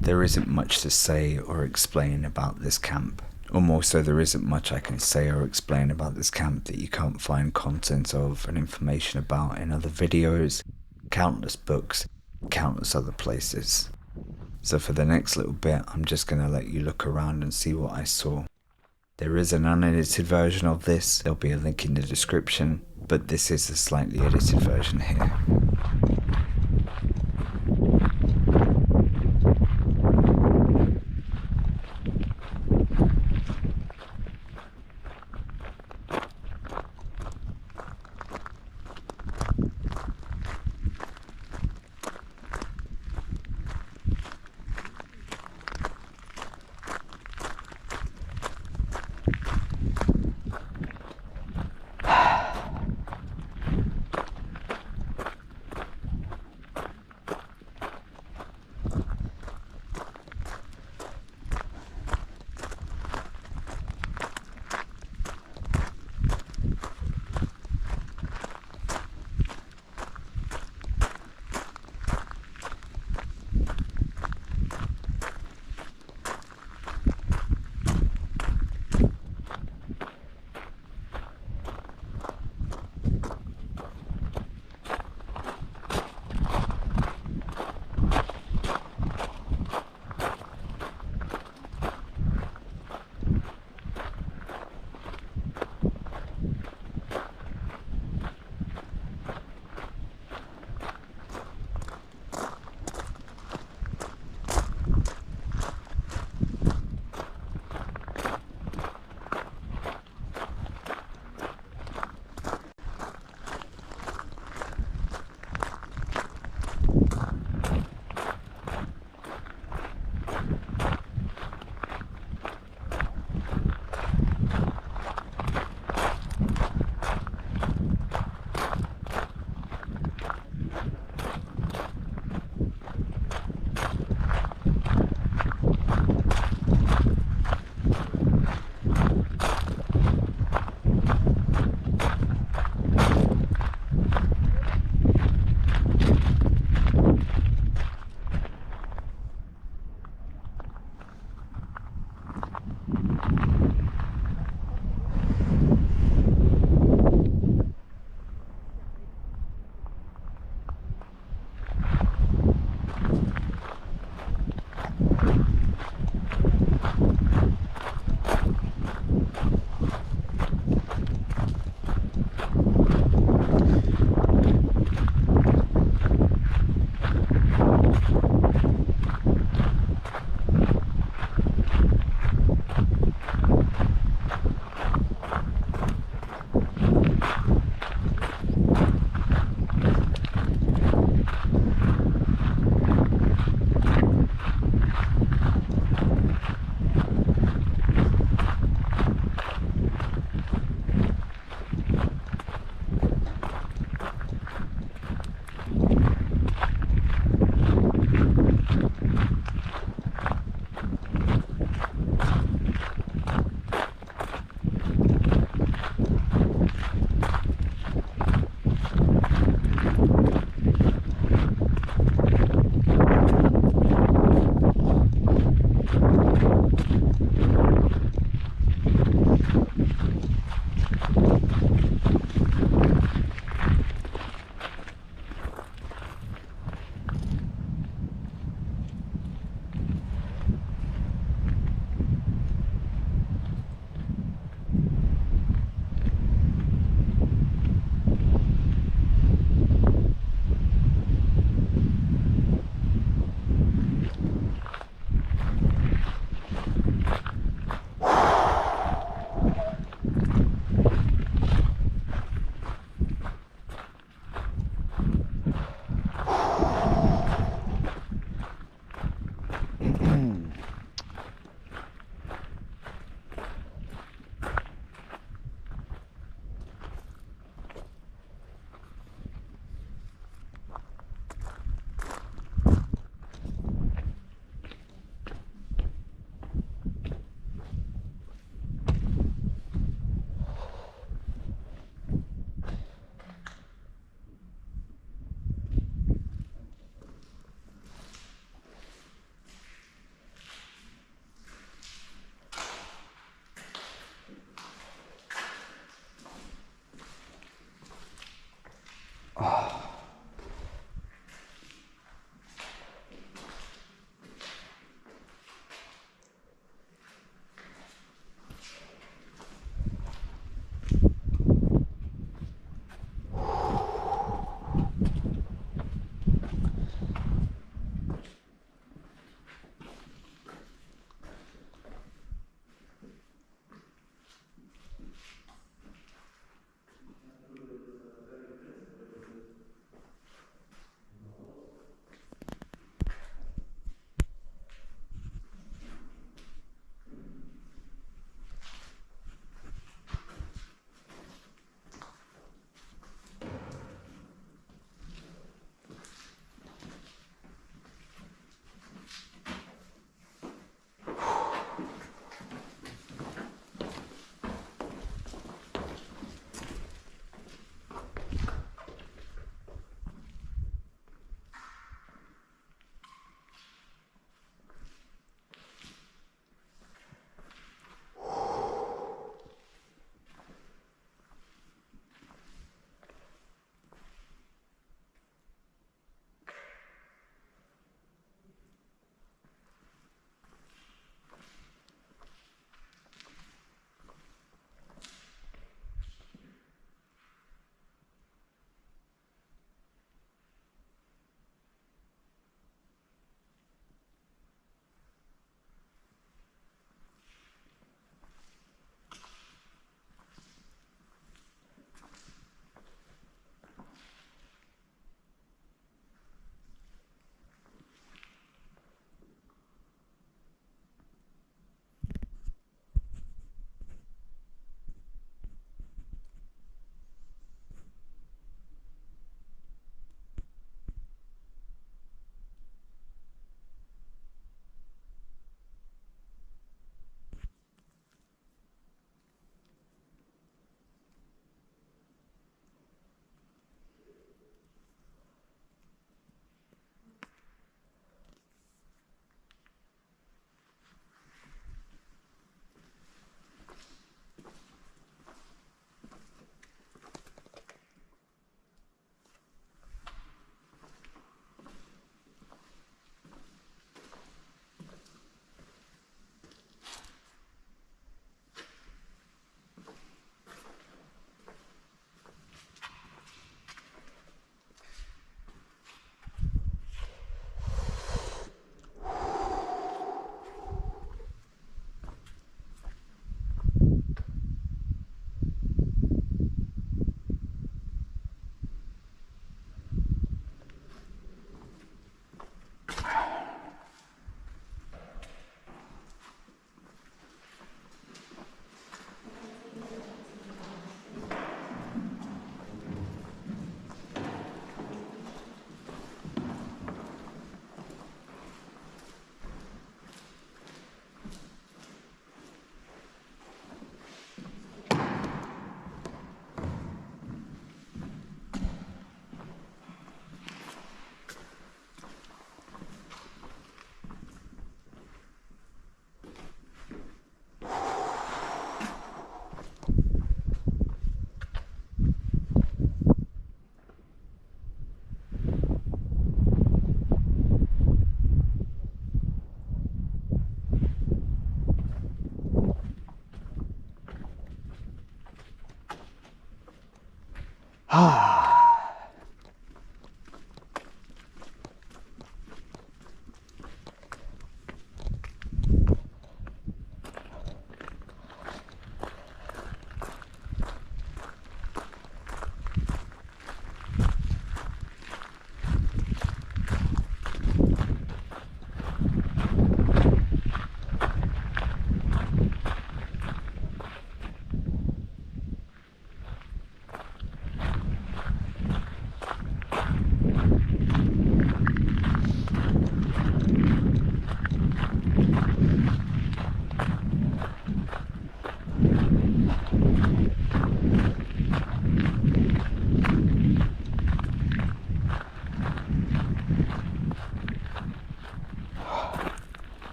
There isn't much to say or explain about this camp. Or more so, there isn't much I can say or explain about this camp that you can't find content of and information about in other videos, countless books, countless other places. So for the next little bit, I'm just going to let you look around and see what I saw. There is an unedited version of this, there'll be a link in the description, but this is the slightly edited version here.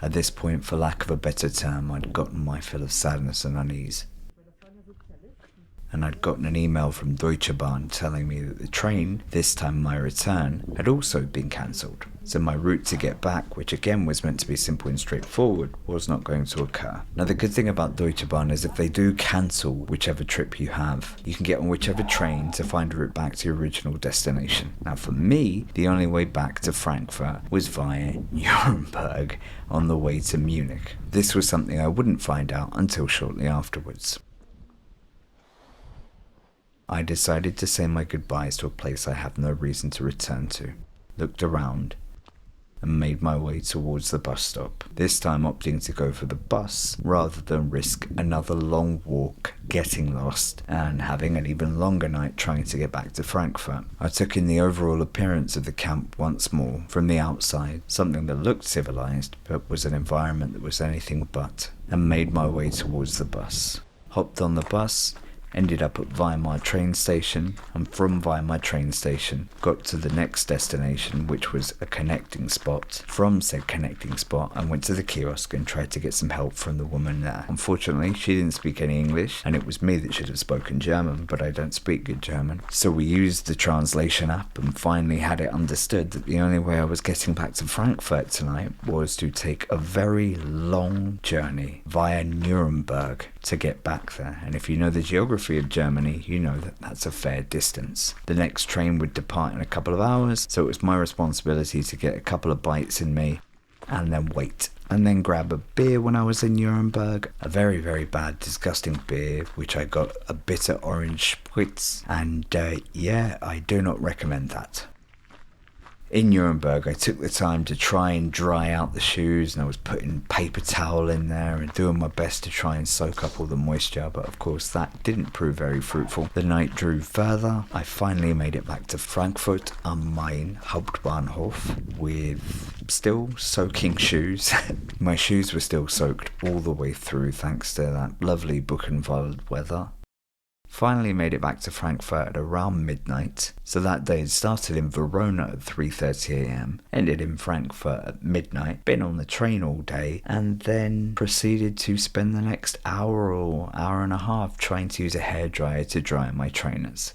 At this point, for lack of a better term, I'd gotten my fill of sadness and unease. And I'd gotten an email from Deutsche Bahn telling me that the train, this time my return, had also been cancelled. So my route to get back, which again was meant to be simple and straightforward, was not going to occur. Now the good thing about Deutsche Bahn is if they do cancel whichever trip you have, you can get on whichever train to find a route back to your original destination. Now for me, the only way back to Frankfurt was via Nuremberg on the way to Munich. This was something I wouldn't find out until shortly afterwards. I decided to say my goodbyes to a place I have no reason to return to, looked around, and made my way towards the bus stop, this time opting to go for the bus rather than risk another long walk, getting lost, and having an even longer night trying to get back to Frankfurt. I took in the overall appearance of the camp once more, from the outside, something that looked civilized, but was an environment that was anything but, and made my way towards the bus. Hopped on the bus, ended up at Weimar train station, and from Weimar train station got to the next destination, which was a connecting spot. From said connecting spot, I went to the kiosk and tried to get some help from the woman there. Unfortunately, she didn't speak any English, and it was me that should have spoken German, but I don't speak good German. So we used the translation app and finally had it understood that the only way I was getting back to Frankfurt tonight was to take a very long journey via Nuremberg to get back there. And if you know the geography of Germany, you know that that's a fair distance. The next train would depart in a couple of hours, so it was my responsibility to get a couple of bites in me and then wait. And then grab a beer when I was in Nuremberg, a very, very bad, disgusting beer, which I got a bitter orange spritz, and yeah, I do not recommend that. In Nuremberg, I took the time to try and dry out the shoes, and I was putting paper towel in there and doing my best to try and soak up all the moisture, but of course that didn't prove very fruitful. The night drew further. I finally made it back to Frankfurt am Main Hauptbahnhof with still soaking shoes. My shoes were still soaked all the way through thanks to that lovely Buchenwald weather. Finally made it back to Frankfurt at around midnight, so that day had started in Verona at 3:30 am, ended in Frankfurt at midnight, been on the train all day, and then proceeded to spend the next hour or hour and a half trying to use a hairdryer to dry my trainers.